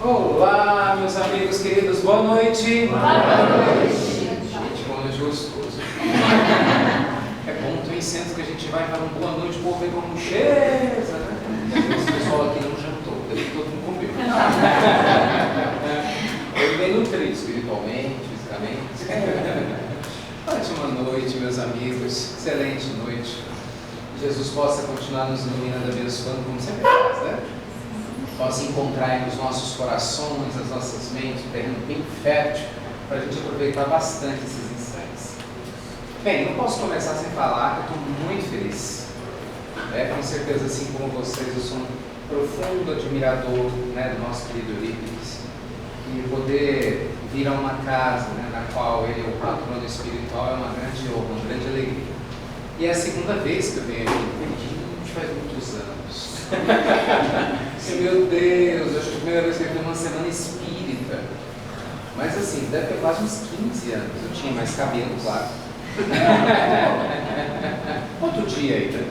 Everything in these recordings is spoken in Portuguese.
Olá, meus amigos queridos, boa noite. Boa noite. Gente, boa noite gostoso. É bom, tem incenso que a gente vai falar boa noite, o povo vem com muxeza, né? Esse pessoal aqui não jantou, deve todo mundo comeu. Ele vem nutrir espiritualmente, fisicamente. Ótima noite, meus amigos, excelente noite. Jesus possa continuar nos iluminando, abençoando, como sempre faz, né? Possa encontrar nos nossos corações, nas nossas mentes, um terreno bem fértil, para a gente aproveitar bastante esses instantes. Bem, não posso começar sem falar que eu estou muito feliz. Com certeza, assim como vocês, eu sou um profundo admirador, né, do nosso querido Eurípides. E poder vir a uma casa, né, na qual ele é o patrono espiritual é uma grande honra, uma grande alegria. E é a segunda vez que eu venho aqui, gente, faz muitos anos. Meu Deus, acho que a primeira vez que eu fui uma semana espírita. Mas assim, deve ter quase uns 15 anos. Eu tinha mais cabelo, claro. Outro dia ainda.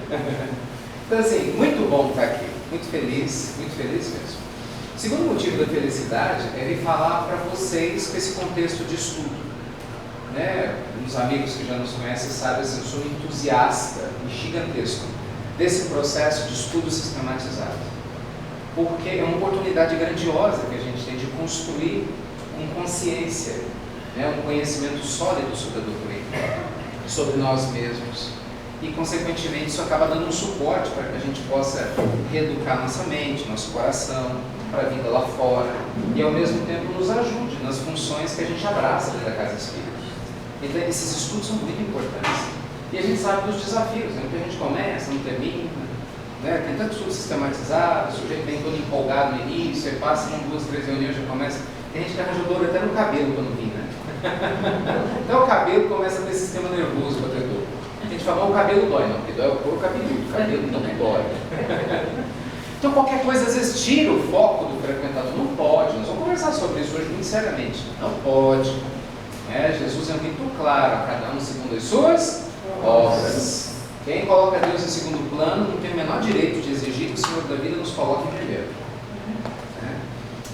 Então assim, muito bom estar aqui. Muito feliz mesmo. O segundo motivo da felicidade é vir falar para vocês com esse contexto de estudo. Né? Uns amigos que já nos conhecem sabem assim, eu sou um entusiasta e gigantesco desse processo de estudo sistematizado. Porque é uma oportunidade grandiosa que a gente tem de construir com consciência, né, um conhecimento sólido sobre a doutrina, sobre nós mesmos. E, consequentemente, isso acaba dando um suporte para que a gente possa reeducar nossa mente, nosso coração, para a vida lá fora. E, ao mesmo tempo, nos ajude nas funções que a gente abraça dentro da casa espírita. Então, esses estudos são muito importantes. E a gente sabe dos desafios, né? Que a gente começa, não termina. Né? Tem tanto estudo sistematizado, o sujeito vem todo empolgado no início, aí passa 1, 2, 3 reuniões, já começa. Tem gente que arranja dor até no cabelo quando vem, né? Então o cabelo começa a ter sistema nervoso para ter dor. A gente fala, o cabelo dói, não, porque dói o couro cabeludo, o cabelo não dói. Então qualquer coisa às vezes tira o foco do frequentador, não pode, nós vamos conversar sobre isso hoje muito seriamente, não pode. Jesus é muito claro, a cada um segundo as suas obras. Quem coloca Deus em segundo plano não tem o menor direito de exigir que o Senhor da vida nos coloque em primeiro.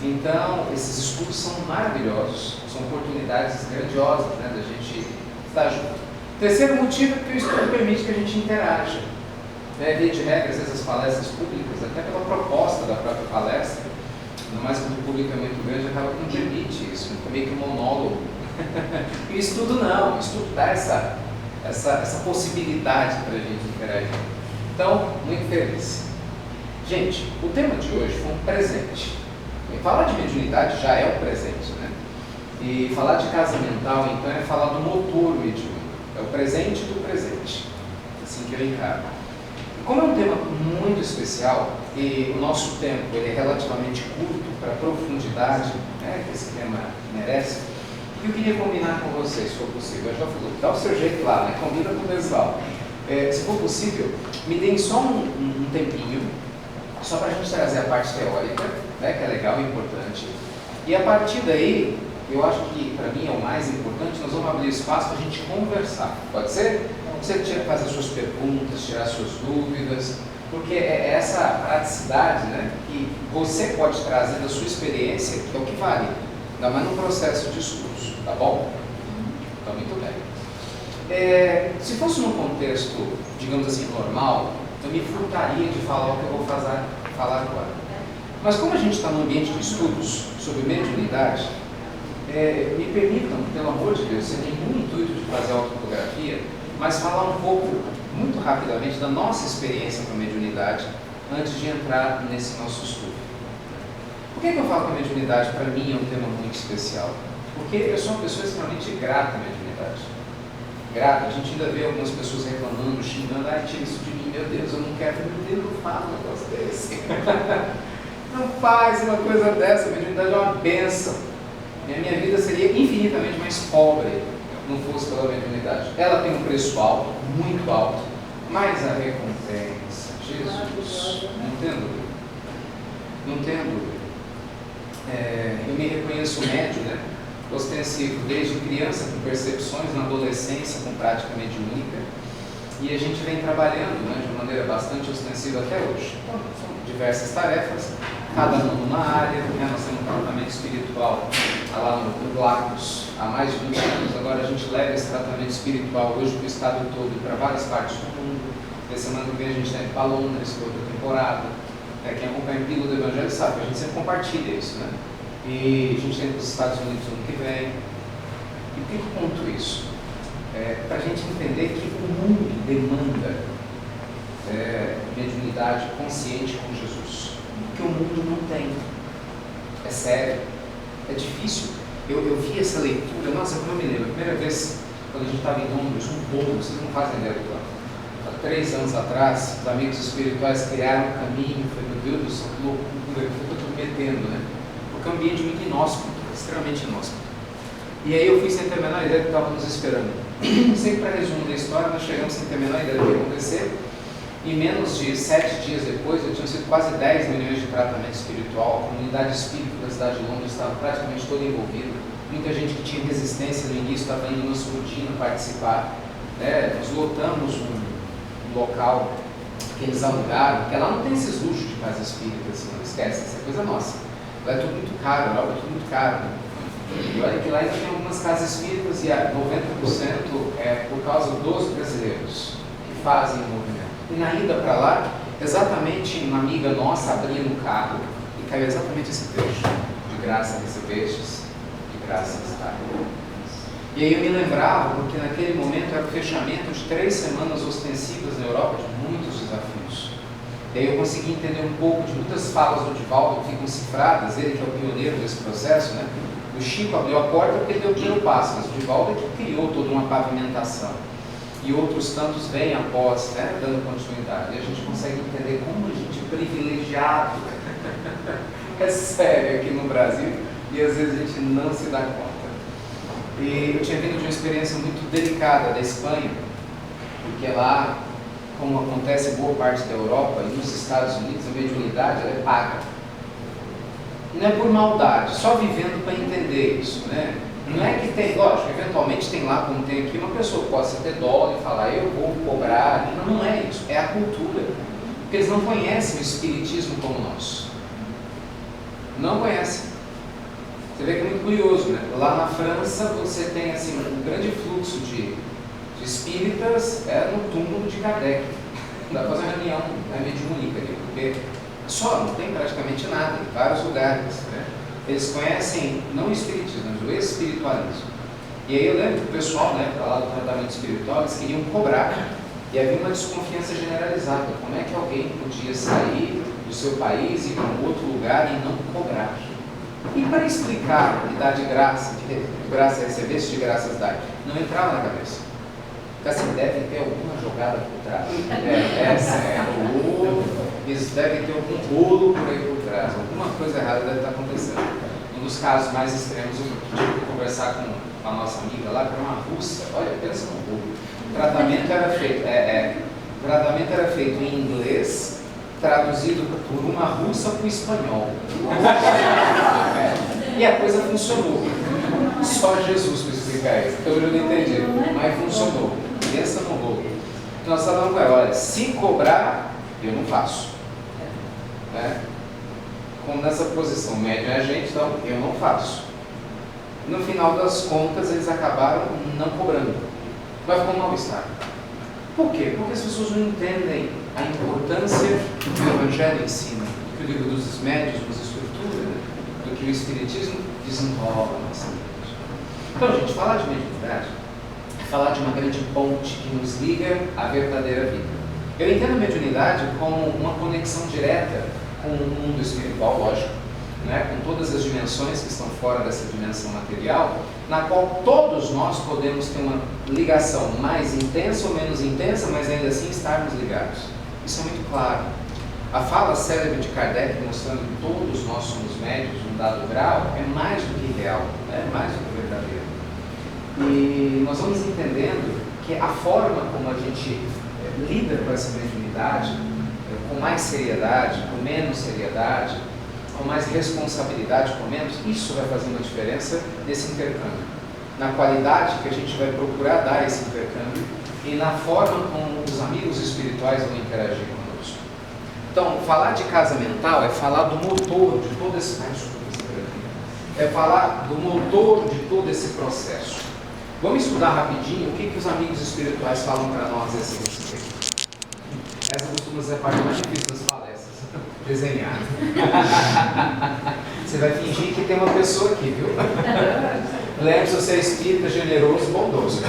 Então, esses estudos são maravilhosos, são oportunidades grandiosas, né, da gente estar junto. Terceiro motivo é que o estudo permite que a gente interaja. Via de regra, às vezes as palestras públicas, até pela proposta da própria palestra, ainda mais quando o público é muito grande, acaba que não permite isso, meio que um monólogo. E o estudo não, o estudo dá essa possibilidade para a gente interagir. Então, muito feliz. Gente, o tema de hoje foi um presente. E falar de mediunidade já é um presente, né? E falar de casa mental, então, é falar do motor mediúnico. É o presente do presente. Assim que eu encaro. E como é um tema muito especial, e o nosso tempo ele é relativamente curto para a profundidade, né, que esse tema merece, eu queria combinar com vocês, se for possível. Eu já falei, dá o seu jeito lá, né? Combina com o pessoal. Se for possível, me deem só um tempinho, só para a gente trazer a parte teórica, né? Que é legal e importante. E a partir daí, eu acho que para mim é o mais importante, nós vamos abrir espaço para a gente conversar. Pode ser? Você fazer as suas perguntas, tirar as suas dúvidas, porque é essa praticidade, né, que você pode trazer da sua experiência, que é o que vale. Ainda mais no processo de estudos, tá bom? Então, muito bem. Se fosse num contexto, digamos assim, normal, eu me furtaria de falar o que eu vou falar agora. Mas como a gente está num ambiente de estudos sobre mediunidade, me permitam, pelo amor de Deus, sem nenhum intuito de fazer autofotografia, mas falar um pouco, muito rapidamente, da nossa experiência com a mediunidade, antes de entrar nesse nosso estudo. Por que eu falo que a mediunidade, para mim, é um tema muito especial? Porque eu sou uma pessoa extremamente grata à mediunidade. Grata, a gente ainda vê algumas pessoas reclamando, xingando, tira isso de mim, meu Deus, eu não quero, meu Deus, não fala um negócio desse. Não faz uma coisa dessa, a mediunidade é uma bênção. E a minha vida seria infinitamente mais pobre não fosse pela mediunidade. Ela tem um preço alto, muito alto, mas a recompensa, Jesus, não tem dúvida. Não tem dúvida. Eu me reconheço médium, né? Ostensivo desde criança com percepções, na adolescência com prática mediúnica, e a gente vem trabalhando, né, de maneira bastante ostensiva até hoje. São diversas tarefas, cada um numa área, né? Nós temos um tratamento espiritual lá no Glacos há mais de 20 anos, agora a gente leva esse tratamento espiritual hoje para o estado todo e para várias partes do mundo. Essa semana que vem a gente está indo para Londres, para outra temporada. Quem acompanha o Pílula do Evangelho sabe que a gente sempre compartilha isso, né? E a gente está indo para os Estados Unidos no ano que vem. E por que eu conto isso? Para a gente entender que o mundo demanda mediunidade consciente com Jesus, que o mundo não tem. É sério, é difícil. Eu vi essa leitura, nossa, como eu me lembro, a primeira vez, quando a gente estava em Londres, um bolo, vocês não fazem ideia do plano. Há 3 anos atrás, os amigos espirituais criaram um caminho, foi, meu Deus do céu, que loucura, que eu estou me metendo, né? Porque o ambiente é muito inóspito, extremamente inóspito. E aí eu fui sem ter a menor ideia do que estava nos esperando. Sempre para resumo da história, nós chegamos sem ter a menor ideia do que ia acontecer. E menos de 7 dias depois, já tinham sido quase 10 milhões de tratamento espiritual. A comunidade espírita da cidade de Londres estava praticamente toda envolvida. Muita gente que tinha resistência no início estava indo no Surdina participar. Nós lotamos um local que eles alugaram, porque lá não tem esses luxos de casa espírita, assim, não esquece, isso é coisa nossa. Lá é tudo muito caro, lá é tudo muito caro. E olha que lá ainda tem algumas casas espíritas e 90% é por causa dos brasileiros que fazem o movimento. E na ida para lá, exatamente uma amiga nossa abrindo o carro e caiu exatamente esse trecho: de graça recebestes, de graça está. E aí eu me lembrava, porque naquele momento era o fechamento de 3 semanas ostensivas na Europa, de muitos desafios. E aí eu consegui entender um pouco de muitas falas do Divaldo que ficam cifradas, ele que é o pioneiro desse processo, né? O Chico abriu a porta porque ele deu o primeiro passo, mas o Divaldo é que criou toda uma pavimentação. E outros tantos vêm após, né, dando continuidade. E a gente consegue entender como a gente é privilegiado, é sério, aqui no Brasil, e às vezes a gente não se dá conta. E eu tinha vindo de uma experiência muito delicada da Espanha, porque lá, como acontece em boa parte da Europa e nos Estados Unidos, a mediunidade ela é paga. Não é por maldade, só vivendo para entender isso, né? Não é que tem, lógico, eventualmente tem lá, como tem aqui, uma pessoa que possa ter dó e falar, eu vou cobrar. Não é isso, é a cultura. Porque eles não conhecem o espiritismo como nós. Não conhecem. Você vê que é muito curioso, né? Lá na França você tem assim, um grande fluxo de espíritas no túmulo de Kardec. Dá para fazer uma reunião mediúnica ali, porque só não tem praticamente nada, em vários lugares, né? Eles conhecem não o espiritismo, mas o espiritualismo. E aí eu lembro que o pessoal, né, para lá do tratamento espiritual, eles queriam cobrar. E havia uma desconfiança generalizada. Como é que alguém podia sair do seu país e ir para um outro lugar e não cobrar? E para explicar e dar de graça receber, de graças dar, não entrava na cabeça. Porque assim, deve ter alguma jogada por trás. Eles devem ter algum bolo por aí por trás. Alguma coisa errada deve estar acontecendo. Um dos casos mais extremos, eu tive que conversar com a nossa amiga lá, que era uma russa. Olha, pensa no bolo. O tratamento era feito em inglês, traduzido por uma russa para o espanhol. E a coisa funcionou. Só Jesus para explicar isso. Então eu não entendi, mas funcionou. Pensa no rolo. Então nós falamos com ela, olha, se cobrar, eu não faço. Né? Como nessa posição média é a gente, então eu não faço. No final das contas, eles acabaram não cobrando. Vai ficar um mal-estar. Por quê? Porque as pessoas não entendem a importância que o Evangelho ensina, do que o livro dos médios nos estrutura, né? Do que o Espiritismo desenvolve na nossa mente. Então, gente, falar de mediunidade é falar de uma grande ponte que nos liga à verdadeira vida. Eu entendo a mediunidade como uma conexão direta com o mundo espiritual, lógico, né? Com todas as dimensões que estão fora dessa dimensão material, na qual todos nós podemos ter uma ligação mais intensa ou menos intensa, mas ainda assim estarmos ligados. Isso é muito claro. A fala célebre de Kardec mostrando que todos nós somos médios num dado grau é mais do que real, é mais do que verdadeiro. E nós vamos entendendo que a forma como a gente lida com essa mediunidade, com mais seriedade, com menos seriedade, com mais responsabilidade, com menos, isso vai fazer uma diferença nesse intercâmbio. Na qualidade que a gente vai procurar dar esse intercâmbio e na forma como os amigos espirituais vão interagir conosco. Então, falar de casa mental é falar do motor de todo esse é falar do motor de todo esse processo. Vamos estudar rapidinho o que os amigos espirituais falam para nós esse respeito. Essa costuma ser a parte mais difícil das palestras. Desenhar. Você vai fingir que tem uma pessoa aqui, viu? Lembre-se, você é espírita, generoso, bondoso.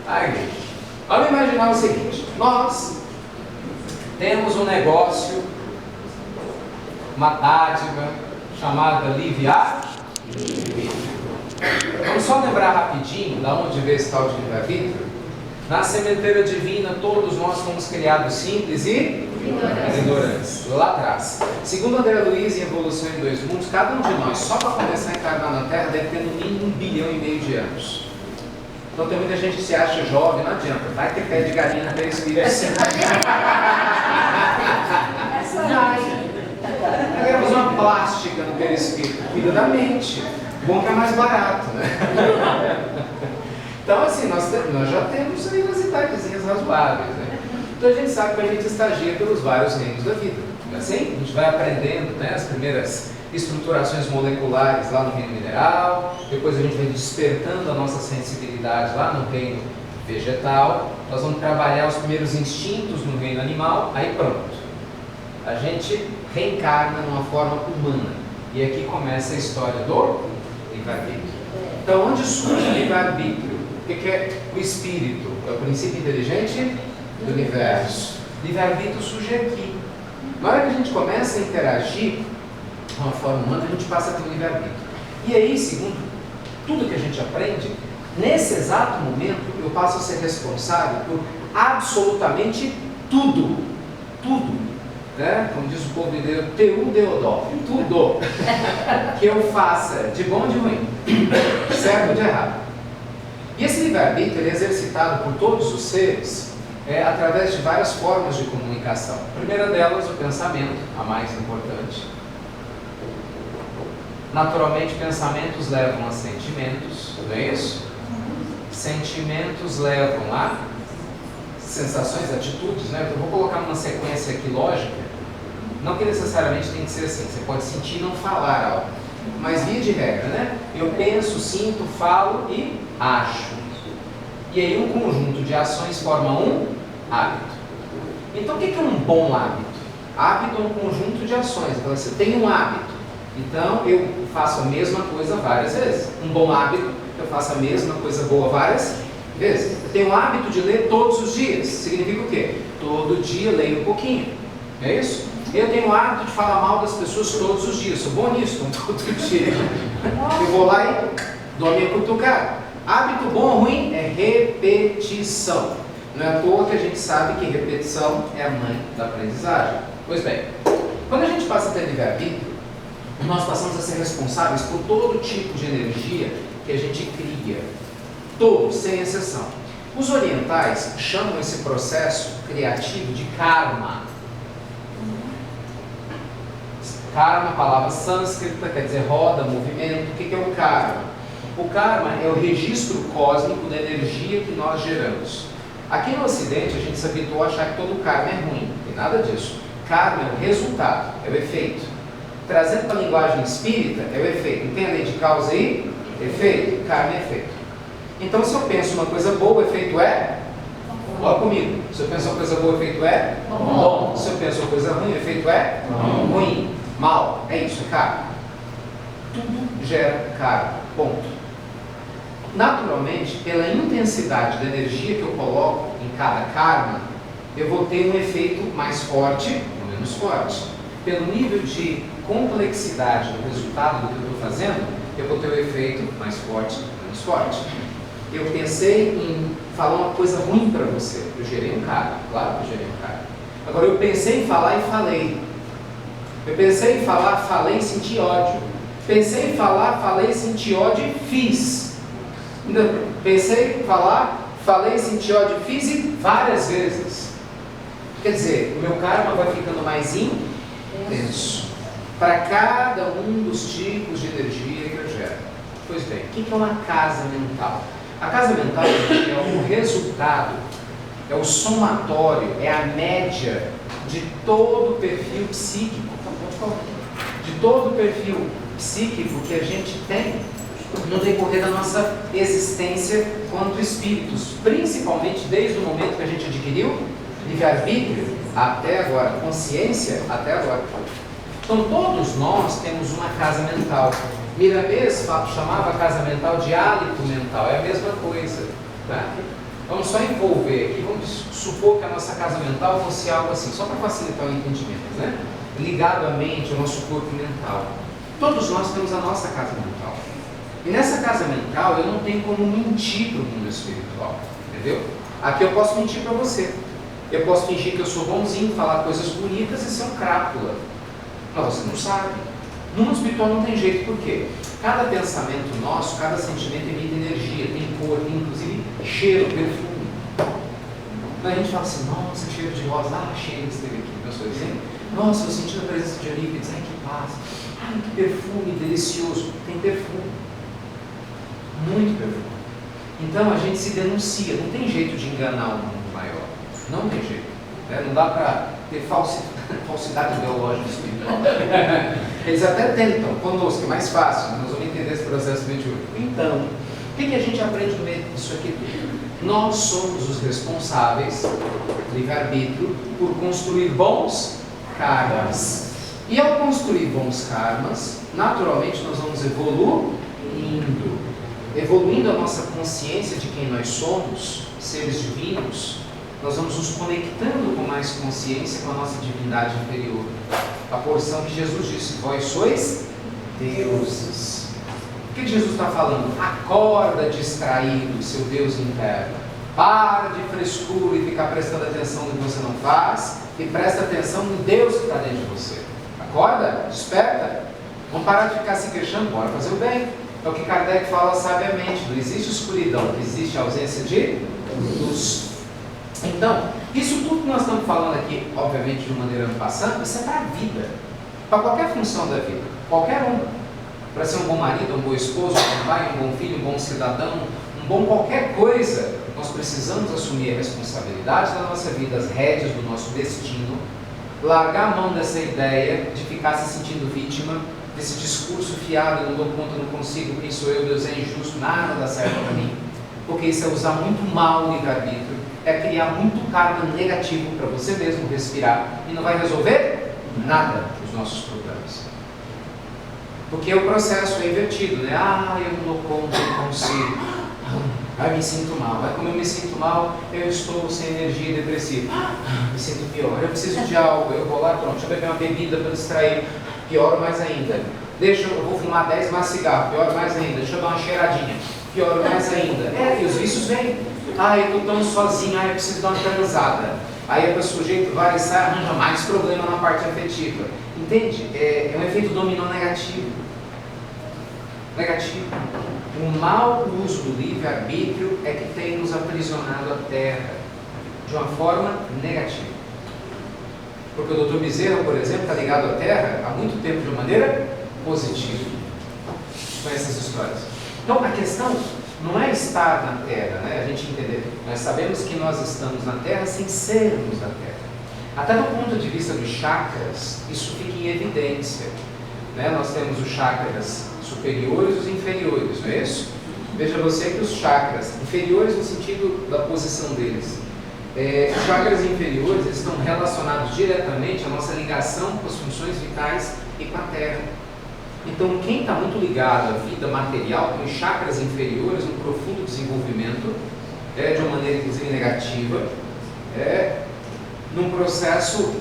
Aí, vamos imaginar o seguinte: nós temos um negócio, uma dádiva chamada livre-arbítrio. Vamos só lembrar rapidinho da onde veio esse tal de livre-arbítrio. Na sementeira divina, todos nós fomos criados simples e ignorantes. Lá atrás. Segundo André Luiz, em Evolução em Dois Mundos, cada um de nós, só para começar a encarnar na Terra, deve ter no mínimo 1,5 bilhão de anos. Então tem muita gente que se acha jovem, não adianta. Vai ter pé de galinha na perispírito. Nós queremos uma plástica no perispírito. Cuida da mente. Bom que é mais barato, né? Então, assim, nós já temos aí umas idadezinhas razoáveis, né? Então a gente sabe que a gente estagia pelos vários reinos da vida. Assim, a gente vai aprendendo, né, as primeiras estruturações moleculares lá no reino mineral, depois a gente vem despertando a nossa sensibilidade lá no reino vegetal, nós vamos trabalhar os primeiros instintos no reino animal, aí pronto. A gente reencarna numa forma humana. E aqui começa a história do livre-arbítrio. Então, onde surge o livre-arbítrio? O que é o espírito? É o princípio inteligente do universo. Livre-arbítrio surge aqui. Na hora que a gente começa a interagir de uma forma humana, a gente passa a ter um livre-arbítrio. E aí, segundo tudo que a gente aprende, nesse exato momento, eu passo a ser responsável por absolutamente tudo. Tudo. Né? Como diz o povo mineiro, Deodó, tudo que eu faça, de bom ou de ruim, certo ou de errado. E esse livre-arbítrio ele é exercitado por todos os seres através de várias formas de comunicação. A primeira delas, o pensamento, a mais importante. Naturalmente, pensamentos levam a sentimentos, não é isso? Sentimentos levam a sensações, atitudes, né? Eu vou colocar numa sequência aqui lógica, não que necessariamente tem que ser assim, você pode sentir e não falar algo, mas via de regra, né? Eu penso, sinto, falo e acho. E aí um conjunto de ações forma um hábito. Então o que é um bom hábito? Hábito é um conjunto de ações. Então você tem um hábito, então eu faço a mesma coisa várias vezes. Um bom hábito, eu faço a mesma coisa boa várias vezes. Eu tenho o hábito de ler todos os dias. Significa o quê? Todo dia leio um pouquinho. É isso? Eu tenho o hábito de falar mal das pessoas todos os dias. Sou bom nisso, todo dia. Eu vou lá e dou a minha cutucada. Hábito bom ou ruim é repetição. Não é à toa que a gente sabe que repetição é a mãe da aprendizagem. Pois bem, quando a gente passa a ter livre-arbítrio, nós passamos a ser responsáveis por todo tipo de energia que a gente cria. Todos, sem exceção. Os orientais chamam esse processo criativo de karma. Karma, palavra sânscrita, quer dizer roda, movimento. O que é o karma? O karma é o registro cósmico da energia que nós geramos. Aqui no Ocidente, a gente se habituou a achar que todo karma é ruim. Não tem nada disso. Karma é o resultado, é o efeito. Trazendo para a linguagem espírita, é o efeito. Não tem a lei de causa aí? Efeito. Karma é efeito. Então, se eu penso uma coisa boa, o efeito é? Olha comigo. Se eu penso uma coisa boa, o efeito é? Bom. Se eu penso uma coisa ruim, o efeito é? Ruim. Mal. É isso, karma. Tudo gera karma. Ponto. Naturalmente, pela intensidade da energia que eu coloco em cada karma, eu vou ter um efeito mais forte ou menos forte. Pelo nível de complexidade do resultado do que eu estou fazendo, eu vou ter um efeito mais forte ou menos forte. Eu pensei em falar uma coisa ruim para você, eu gerei um karma, claro que eu gerei um karma. Agora eu pensei em falar e falei. Eu pensei em falar, falei e senti ódio. Pensei em falar, falei, senti ódio e fiz. Pensei em falar, falei, senti ódio e fiz e várias vezes. Quer dizer, o meu karma vai ficando mais intenso para cada um dos tipos de energia que eu gero. Pois bem, o que é uma casa mental? A casa mental é o resultado é o somatório, é a média de todo o perfil psíquico, de todo o perfil psíquico que a gente tem no decorrer da nossa existência quanto espíritos, principalmente desde o momento que a gente adquiriu livre-arbítrio até agora, consciência até agora. Então todos nós temos uma casa mental. Mirabês chamava a casa mental de hálito mental, é a mesma coisa. Tá? Vamos só envolver aqui, vamos supor que a nossa casa mental fosse algo assim, só para facilitar o entendimento, né? Ligado à mente, ao nosso corpo mental. Todos nós temos a nossa casa mental. E nessa casa mental eu não tenho como mentir para o mundo espiritual, entendeu? Aqui eu posso mentir para você. Eu posso fingir que eu sou bonzinho, falar coisas bonitas e ser um crápula. Mas você não sabe. No mundo espiritual não tem jeito, por quê? Cada pensamento nosso, cada sentimento emite energia, tem cor, tem inclusive cheiro, perfume. Então a gente fala assim, nossa, cheiro de rosa, cheiro esteve aqui, meu sorrisinho. Nossa, eu senti a presença de Eurípides, ai que paz, ai que perfume delicioso. Tem perfume, muito perfume. Então a gente se denuncia, não tem jeito de enganar o mundo maior, não tem jeito, né? Não dá para ter falsidade biológica espiritual. Eles até tentam conosco, é mais fácil, nós vamos entender esse processo mediúnico. Então, o que a gente aprende no meio disso aqui tudo? Nós somos os responsáveis, livre-arbítrio, por construir bons karmas. E ao construir bons karmas, naturalmente nós vamos evoluindo a nossa consciência de quem nós somos, seres divinos. Nós vamos nos conectando com mais consciência com a nossa divindade inferior. A porção que Jesus disse, vós sois deuses. O que Jesus está falando? Acorda distraído, seu Deus interno. Para de frescura e ficar prestando atenção no que você não faz e presta atenção no Deus que está dentro de você. Acorda, desperta. Vamos parar de ficar se queixando, bora fazer o bem. É o que Kardec fala sabiamente, não existe escuridão, existe ausência de luz. Então, isso tudo que nós estamos falando aqui, obviamente de uma maneira passando, isso é para a vida, para qualquer função da vida, qualquer um. Para ser um bom marido, um bom esposo, um bom pai, um bom filho, um bom cidadão, um bom qualquer coisa, nós precisamos assumir a responsabilidade da nossa vida, as rédeas do nosso destino, largar a mão dessa ideia de ficar se sentindo vítima, desse discurso fiado, eu não dou conta, não consigo, quem sou eu, Deus é injusto, nada dá certo para mim. Porque isso é usar muito mal o livre-arbítrio, é criar muito karma negativo para você mesmo respirar e não vai resolver nada dos nossos problemas. Porque o processo é invertido, né? Eu não dou conta, eu não consigo. Me sinto mal. Como eu me sinto mal, eu estou sem energia e depressivo. Me sinto pior. Eu preciso de algo, eu vou lá, pronto, deixa eu beber uma bebida para distrair. Pior mais ainda. Eu vou fumar 10 maços de cigarro, pior mais ainda. Deixa eu dar uma cheiradinha, pior mais ainda. E os vícios vêm. Eu estou tão sozinho, eu preciso dar uma transada. Aí o sujeito vai e sai, arranja mais problema na parte afetiva. Entende? É um efeito dominó negativo. O mau uso do livre-arbítrio é que tem nos aprisionado à Terra de uma forma negativa. Porque o Dr. Bezerra, por exemplo, está ligado à Terra há muito tempo de uma maneira positiva. Com essas histórias. Então a questão não é estar na Terra, né? A gente entender. Nós sabemos que nós estamos na Terra sem sermos da Terra. Até do ponto de vista dos chakras, isso fica em evidência. Né? Nós temos os chakras superiores e os inferiores, não é isso? Veja você que os chakras inferiores no sentido da posição deles. Os chakras inferiores eles estão relacionados diretamente à nossa ligação com as funções vitais e com a Terra. Então, quem está muito ligado à vida material tem os chakras inferiores, um profundo desenvolvimento, de uma maneira inclusive negativa, num processo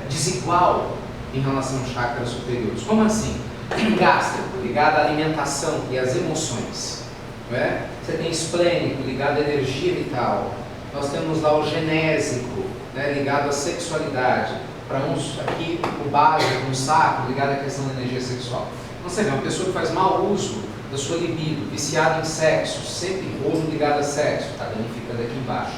desigual em relação aos chakras superiores. Como assim? Gástrico, ligado à alimentação e às emoções. Não é? Você tem esplênico, ligado à energia vital. Nós temos lá o genésico, né, ligado à sexualidade. Para uns aqui, o básico, um saco, ligado à questão da energia sexual. Então você vê, uma pessoa que faz mau uso da sua libido, viciada em sexo, sempre rolo ligado a sexo, está danificando aqui embaixo.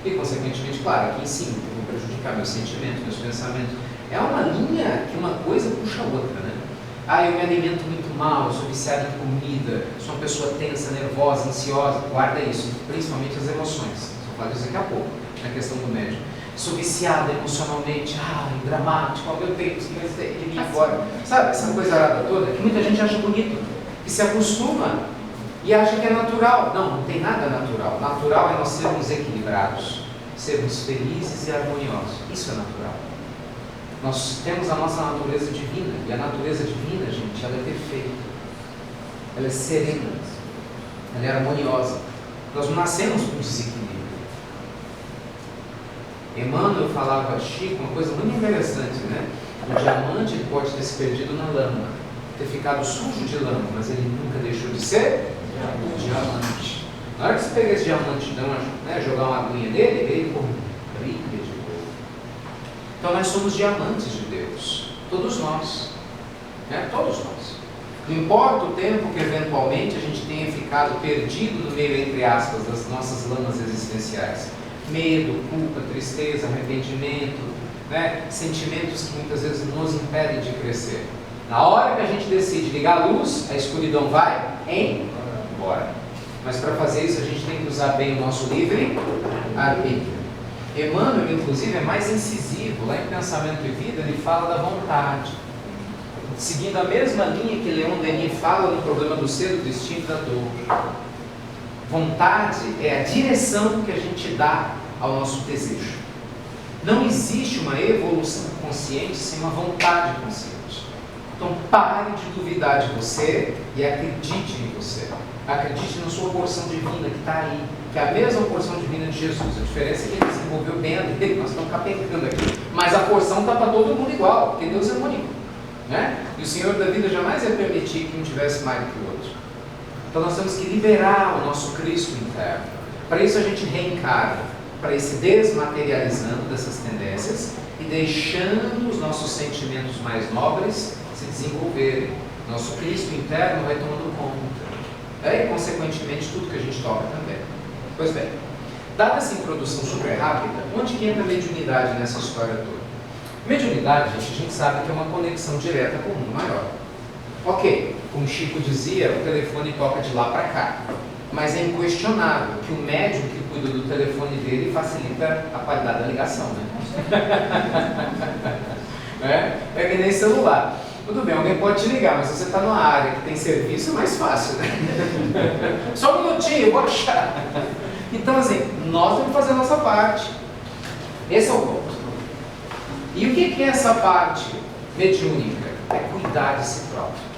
E, consequentemente, claro, aqui em cima, eu vou prejudicar meus sentimentos, meus pensamentos. É uma linha que uma coisa puxa a outra, né? Eu me alimento muito mal, eu sou viciado em comida, sou uma pessoa tensa, nervosa, ansiosa. Guarda isso, principalmente as emoções. Estou falar disso daqui a pouco, na questão do médium. Sou viciado emocionalmente, dramático, ao meu Deus, que ele vinha agora. Sabe, essa coisa arada toda, que muita gente acha bonito, que se acostuma e acha que é natural. Não tem nada natural. Natural é nós sermos equilibrados, sermos felizes e harmoniosos. Isso é natural. Nós temos a nossa natureza divina, e a natureza divina, gente, ela é perfeita, ela é serena, ela é harmoniosa. Nós não nascemos com desequilíbrio. Emmanuel falava a Chico uma coisa muito interessante, né? O diamante ele pode ter se perdido na lama, ter ficado sujo de lama, mas ele nunca deixou de ser diamante. Na hora que você pegar esse diamante, jogar uma aguinha nele, ele brilha de ouro. Então nós somos diamantes de Deus, todos nós, né? Todos nós. Não importa o tempo que eventualmente a gente tenha ficado perdido no meio, entre aspas, das nossas lamas existenciais. Medo, culpa, tristeza, arrependimento, né? Sentimentos que muitas vezes nos impedem de crescer. Na hora que a gente decide ligar a luz, a escuridão vai embora. Mas para fazer isso a gente tem que usar bem o nosso livre arbítrio. Emmanuel, inclusive, é mais incisivo. Lá em Pensamento e Vida ele fala da vontade, seguindo a mesma linha que Leon Denis fala no problema do ser, do destino e da dor. Vontade é a direção que a gente dá ao nosso desejo. Não existe uma evolução consciente sem uma vontade consciente. Então pare de duvidar de você e acredite em você. Acredite na sua porção divina que está aí, que é a mesma porção divina de Jesus. A diferença é que ele desenvolveu bem a dele, nós estamos capengando aqui. Mas a porção está para todo mundo igual, porque Deus é único, né? E o Senhor da vida jamais ia permitir que um tivesse mais do que o outro. Então nós temos que liberar o nosso Cristo interno. Para isso a gente reencarna, para ir se desmaterializando dessas tendências e deixando os nossos sentimentos mais nobres se desenvolverem. Nosso Cristo interno vai tomando conta. E consequentemente tudo que a gente toca também. Pois bem, dada essa introdução super rápida, onde que entra a mediunidade nessa história toda? Mediunidade, gente, a gente sabe que é uma conexão direta com o mundo maior. Ok, como Chico dizia, o telefone toca de lá para cá, mas é inquestionável que o médium que cuida do telefone dele facilita a qualidade da ligação, né? É que nem celular. Tudo bem, alguém pode te ligar, mas se você está numa área que tem serviço, é mais fácil, né? Só um minutinho, eu vou achar. Então, assim, nós temos que fazer a nossa parte. Esse é o ponto. E o que é essa parte mediúnica? É cuidar de si próprio.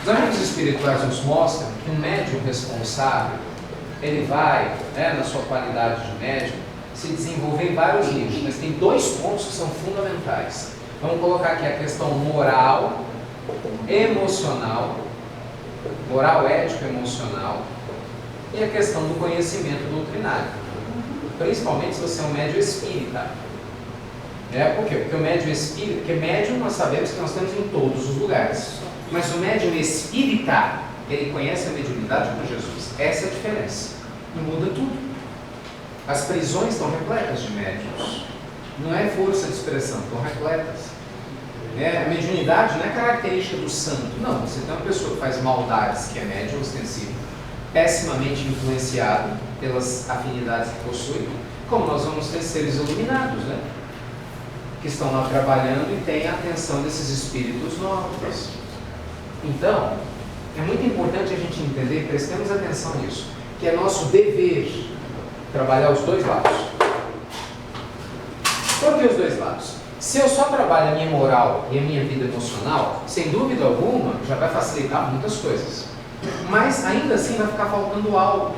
Os amigos espirituais nos mostram que um médium responsável, ele vai, na sua qualidade de médium, se desenvolver em vários níveis, mas tem dois pontos que são fundamentais. Vamos colocar aqui a questão moral, emocional, moral, ético, emocional, e a questão do conhecimento doutrinário. Principalmente se você é um médium espírita. Por quê? Porque o médium espírita, porque médium nós sabemos que nós temos em todos os lugares. Mas o médium espírita, ele conhece a mediunidade com Jesus. Essa é a diferença. E muda tudo. As prisões estão repletas de médiuns. Não é força de expressão, estão repletas. A mediunidade não é característica do santo. Não, você tem uma pessoa que faz maldades, que é médium ostensivo, pessimamente influenciado pelas afinidades que possui, como nós vamos ter seres iluminados, né? Que estão lá trabalhando e têm a atenção desses espíritos nobres. Então, é muito importante a gente entender, prestemos atenção nisso, que é nosso dever trabalhar os dois lados. Por que os dois lados? Se eu só trabalho a minha moral e a minha vida emocional, sem dúvida alguma, já vai facilitar muitas coisas. Mas ainda assim vai ficar faltando algo.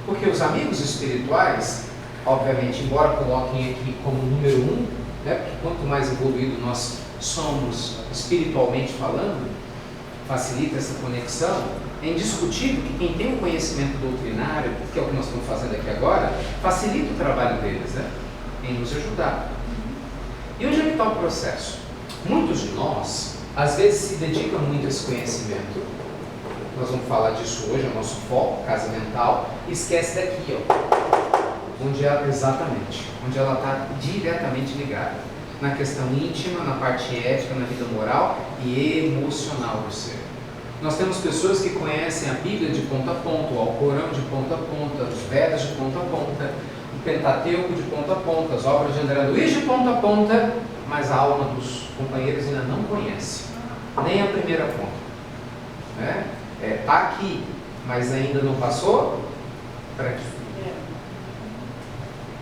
Porque os amigos espirituais, obviamente, embora coloquem aqui como número 1, porque quanto mais evoluído nós somos espiritualmente falando, facilita essa conexão. É indiscutível que quem tem um conhecimento doutrinário, que é o que nós estamos fazendo aqui agora, facilita o trabalho deles, em nos ajudar. E onde é que está o processo? Muitos de nós, às vezes, se dedicam muito a esse conhecimento. Nós vamos falar disso hoje, é o nosso foco, casa mental, e esquece daqui, onde ela está diretamente ligada. Na questão íntima, na parte ética, na vida moral e emocional do ser. Nós temos pessoas que conhecem a Bíblia de ponta a ponta, o Alcorão de ponta a ponta, os Vedas de ponta a ponta, Pentateuco de ponta a ponta, as obras de André Luiz de ponta a ponta, mas a alma dos companheiros ainda não conhece, nem a primeira ponta. Está aqui, mas ainda não passou para aqui.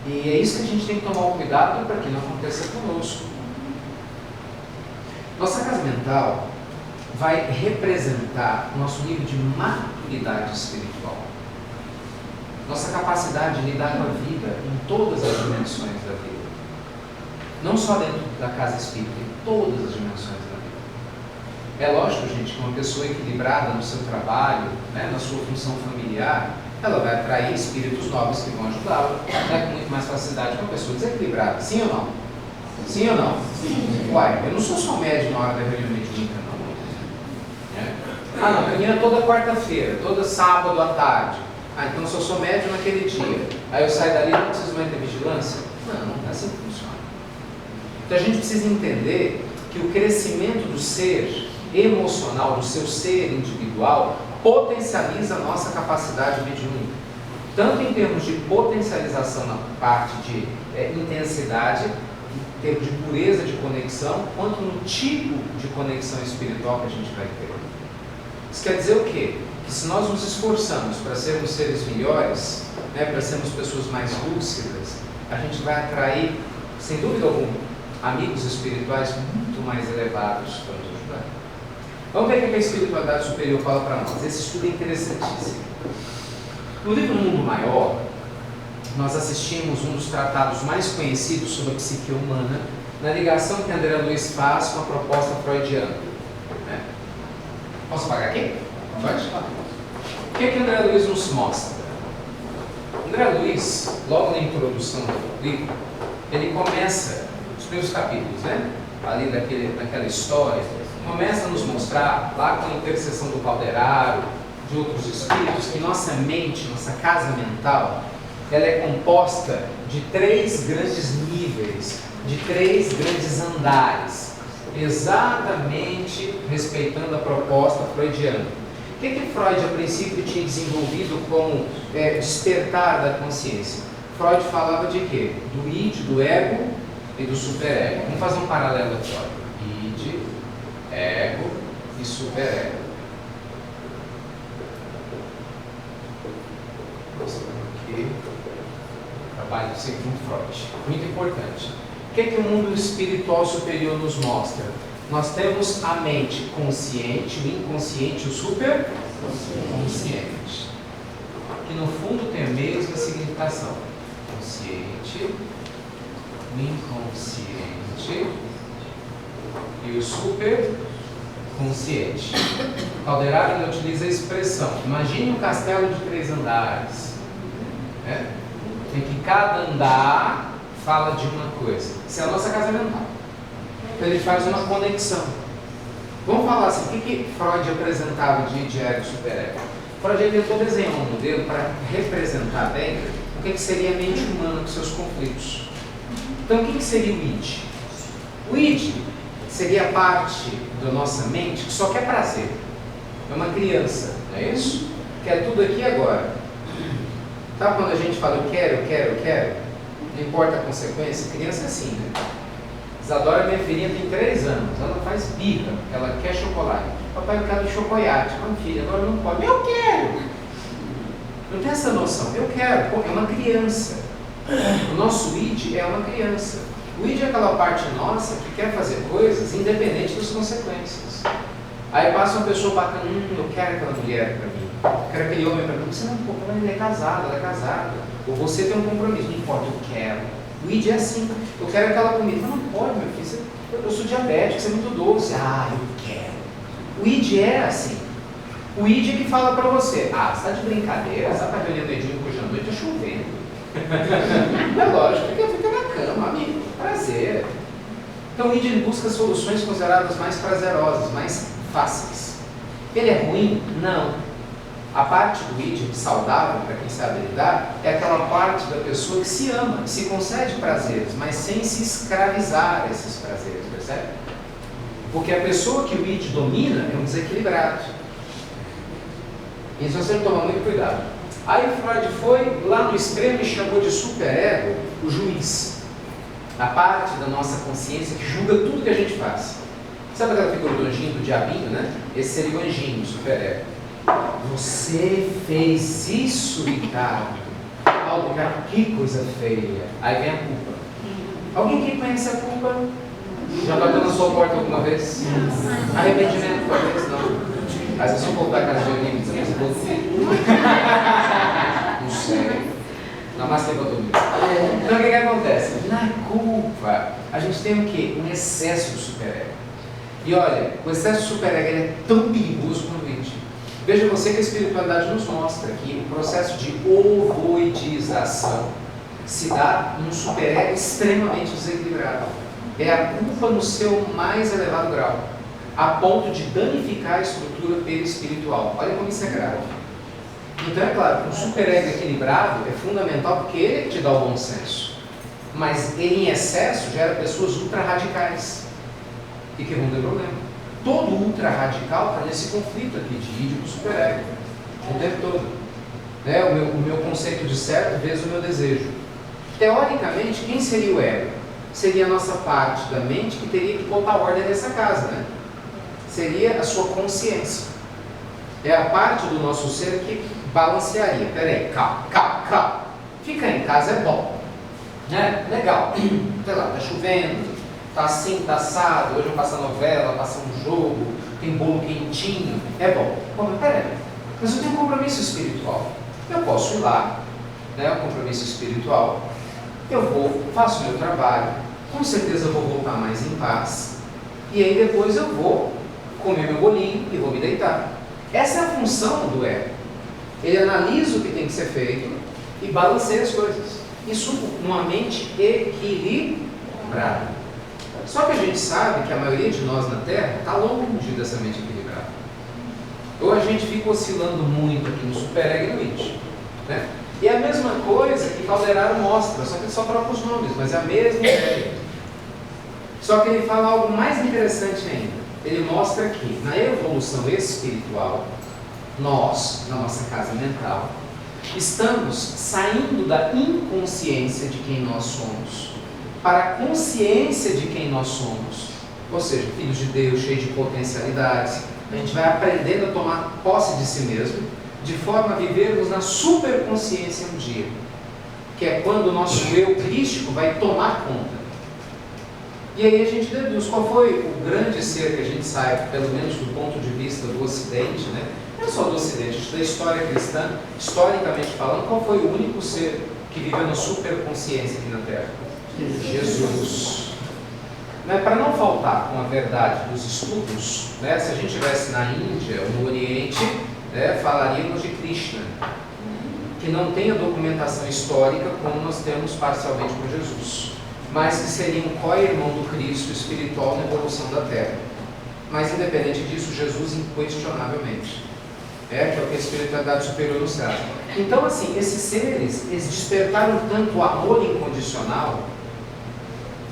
E é isso que a gente tem que tomar um cuidado para que não aconteça conosco. Nossa casa mental vai representar o nosso nível de maturidade espiritual. Nossa capacidade de lidar com a vida em todas as dimensões da vida. Não só dentro da casa espírita, em todas as dimensões da vida. É lógico, gente, que uma pessoa equilibrada no seu trabalho, na sua função familiar, ela vai atrair espíritos novos que vão ajudá-la, com muito mais facilidade que uma pessoa desequilibrada. Sim ou não? Sim ou não? Sim. Uai, eu não sou só médium na hora da reunião mediúnica, não. Não, a reunião é toda quarta-feira, toda sábado à tarde. Então eu só sou médium naquele dia. Aí eu saio dali e não preciso mais ter vigilância? Não é assim que funciona. Então a gente precisa entender que o crescimento do ser emocional, do seu ser individual, potencializa a nossa capacidade mediúnica. Tanto em termos de potencialização na parte de intensidade, em termos de pureza de conexão, quanto no tipo de conexão espiritual que a gente vai ter. Isso quer dizer o quê? Que se nós nos esforçamos para sermos seres melhores, para sermos pessoas mais lúcidas, a gente vai atrair, sem dúvida alguma, amigos espirituais muito mais elevados para nos ajudar. Vamos ver o que a espiritualidade superior fala para nós. Esse estudo é interessantíssimo. No livro Mundo Maior, nós assistimos um dos tratados mais conhecidos sobre a psique humana, na ligação que André Luiz faz com a proposta freudiana. Posso pagar aqui? Pode? O que André Luiz nos mostra? André Luiz, logo na introdução do livro, ele começa, os primeiros capítulos, ali daquela história, começa a nos mostrar, lá com a intercessão do Calderaro, de outros espíritos, que nossa mente, nossa casa mental, ela é composta de 3 grandes níveis, de 3 grandes andares, exatamente respeitando a proposta freudiana. O que Freud, a princípio, tinha desenvolvido como despertar da consciência? Freud falava de quê? Do id, do ego e do superego. Vamos fazer um paralelo aqui, olha. Id, ego e superego. Aqui. Trabalho segundo Freud. Muito importante. O que o mundo espiritual superior nos mostra? Nós temos a mente consciente, o inconsciente, o superconsciente, que no fundo tem a mesma significação. Consciente, o inconsciente e o superconsciente. Calderaro utiliza a expressão: imagine um castelo de 3 andares, em que cada andar fala de uma coisa. Isso é a nossa casa mental. Então ele faz uma conexão. Vamos falar assim, o que Freud apresentava de id, ego e superego? Freud tentou desenhar um modelo para representar bem o que seria a mente humana com seus conflitos. Então o que seria o id? O id seria a parte da nossa mente que só quer prazer. É uma criança, não é isso? Quer tudo aqui e agora. Sabe quando a gente fala eu quero, eu quero, eu quero? Não importa a consequência, criança é assim, Isadora, minha filhinha, tem 3 anos, ela faz birra, ela quer chocolate. Papai, eu quero chocolate. Não, filha, agora não pode. Eu quero! Não tem essa noção, eu quero, é uma criança. O nosso id é uma criança. O id é aquela parte nossa que quer fazer coisas independente das consequências. Aí passa uma pessoa bacana, eu quero aquela mulher para mim, eu quero aquele homem para mim. Você não pode, ela é casada, ela é casada. Ou você tem um compromisso, não pode, eu quero. O id é assim, eu quero aquela comida. Não pode, meu filho, eu sou diabético, você é muito doce. Eu quero. O id é assim. O id é que fala para você, você está de brincadeira, você está olhando dedinho hoje à noite, está chovendo. É lógico, fica na cama, amigo, prazer. Então o id busca soluções consideradas mais prazerosas, mais fáceis. Ele é ruim? Não. A parte do id saudável, para quem sabe lidar, é aquela parte da pessoa que se ama, que se concede prazeres, mas sem se escravizar a esses prazeres, percebe? Porque a pessoa que o id domina é um desequilibrado. Isso nós temos que tomar muito cuidado. Aí Freud foi lá no extremo e chamou de superego o juiz. A parte da nossa consciência que julga tudo que a gente faz. Sabe aquela figura do anjinho, do diabinho, né? Esse seria o anjinho, o superego. Você fez isso, Ricardo. Ricardo, que coisa feia. Aí vem a culpa. Alguém que conhece a culpa? Já bateu na sua porta alguma vez? Arrependimento, talvez não. Às vezes eu vou voltar a casa de anime, não sei. Na massa levantou muito. Então o que acontece? Na culpa, a gente tem o quê? Um excesso de superego. E olha, o excesso de superego é tão perigoso quanto o íntimo. Veja você que a espiritualidade nos mostra que o processo de ovoidização se dá num superego extremamente desequilibrado. É a culpa no seu mais elevado grau, a ponto de danificar a estrutura perispiritual. Olha como isso é grave. Então é claro, um superego equilibrado é fundamental porque ele é que te dá o bom senso. Mas ele em excesso gera pessoas ultra-radicais e que vão ter problema. Todo ultra-radical está nesse conflito aqui de id com superego, o tempo todo. O meu conceito de certo vezes o meu desejo. Teoricamente, quem seria o ego? Seria a nossa parte da mente que teria que botar ordem nessa casa, né? Seria a sua consciência. É a parte do nosso ser que balancearia. Peraí, calma. Ficar em casa é bom, né? Legal. Sei lá, tá chovendo, tá assim, tá assado, hoje eu passo a novela, passa um jogo, tem bolo quentinho, é bom. Pô, mas peraí, mas eu tenho um compromisso espiritual. Eu posso ir lá, né? Um compromisso espiritual. Eu vou, faço o meu trabalho, com certeza eu vou voltar mais em paz. E aí depois eu vou comer meu bolinho e vou me deitar. Essa é a função do ego. Ele analisa o que tem que ser feito e balanceia as coisas. Isso numa mente equilibrada. Só que a gente sabe que a maioria de nós na Terra está longe dessa mente equilibrada. Ou a gente fica oscilando muito aqui no superego e no id, né? E é a mesma coisa que Calderaro mostra, só que ele só troca os nomes, mas é a mesma ideia. Só que ele fala algo mais interessante ainda. Ele mostra que na evolução espiritual, nós, na nossa casa mental, estamos saindo da inconsciência de quem nós somos para a consciência de quem nós somos. Ou seja, filhos de Deus, cheios de potencialidades. A gente vai aprendendo a tomar posse de si mesmo, de forma a vivermos na superconsciência um dia, que é quando o nosso eu crístico vai tomar conta. E aí a gente deduz qual foi o grande ser que a gente saiba, pelo menos do ponto de vista do Ocidente, né? Não só do Ocidente, da história cristã, historicamente falando, qual foi o único ser que viveu na superconsciência aqui na Terra? Jesus. Para não faltar com a verdade dos estudos, né? Se a gente estivesse na Índia ou no Oriente, falaríamos de Krishna, que não tem a documentação histórica como nós temos parcialmente com Jesus, mas que seria um co-irmão do Cristo espiritual na evolução da Terra. Mas independente disso, Jesus inquestionavelmente que é o que a espiritualidade superior nos traz. Então assim, esses seres, eles despertaram tanto o amor incondicional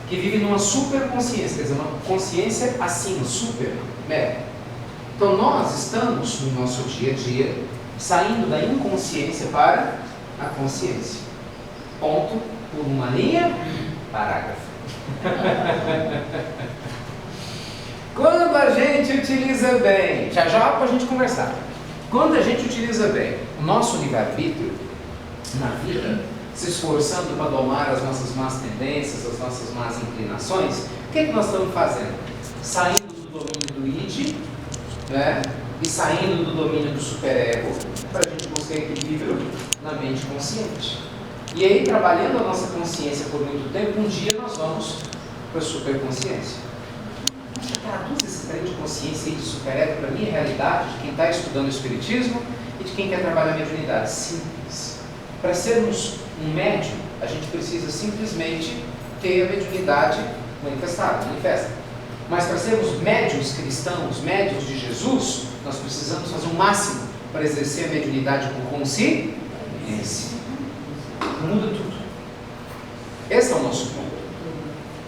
que vive numa superconsciência, quer dizer, uma consciência acima, super, mega. Então nós estamos no nosso dia a dia saindo da inconsciência para a consciência. Ponto, por uma linha, parágrafo. Quando a gente utiliza bem, já para a gente conversar, quando a gente utiliza bem o nosso livre-arbítrio na vida, se esforçando para domar as nossas más tendências, as nossas más inclinações, o que nós estamos fazendo? Saindo do domínio do id, né? E saindo do domínio do superego, para a gente buscar equilíbrio na mente consciente. E aí, trabalhando a nossa consciência por muito tempo, um dia nós vamos para a superconsciência. Traduz esse trem de consciência e de superego para a minha realidade, de quem está estudando o Espiritismo e de quem quer trabalhar a mediunidade. Simples. Para sermos um médium, a gente precisa simplesmente ter a mediunidade manifestada, manifesta. Mas para sermos médiuns cristãos, médiuns de Jesus, nós precisamos fazer o máximo para exercer a mediunidade por consciência. Muda tudo. Esse é o nosso ponto.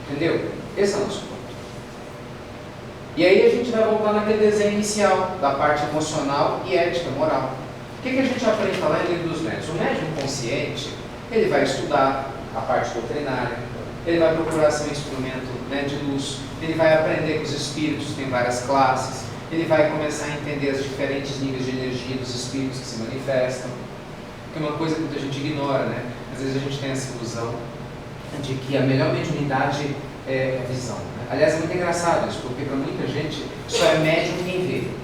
Entendeu? Esse é o nosso ponto. E aí a gente vai voltar naquele desenho inicial, da parte emocional e ética, moral. O que a gente aprende lá em Livro dos Médiuns? O médium consciente, ele vai estudar a parte doutrinária, ele vai procurar ser um instrumento, né, de luz, ele vai aprender com os espíritos, tem várias classes, ele vai começar a entender os diferentes níveis de energia dos espíritos que se manifestam, que é uma coisa que muita gente ignora, né? Às vezes a gente tem essa ilusão de que a melhor mediunidade é a visão, né? Aliás, é muito engraçado isso, porque para muita gente só é médium quem vê.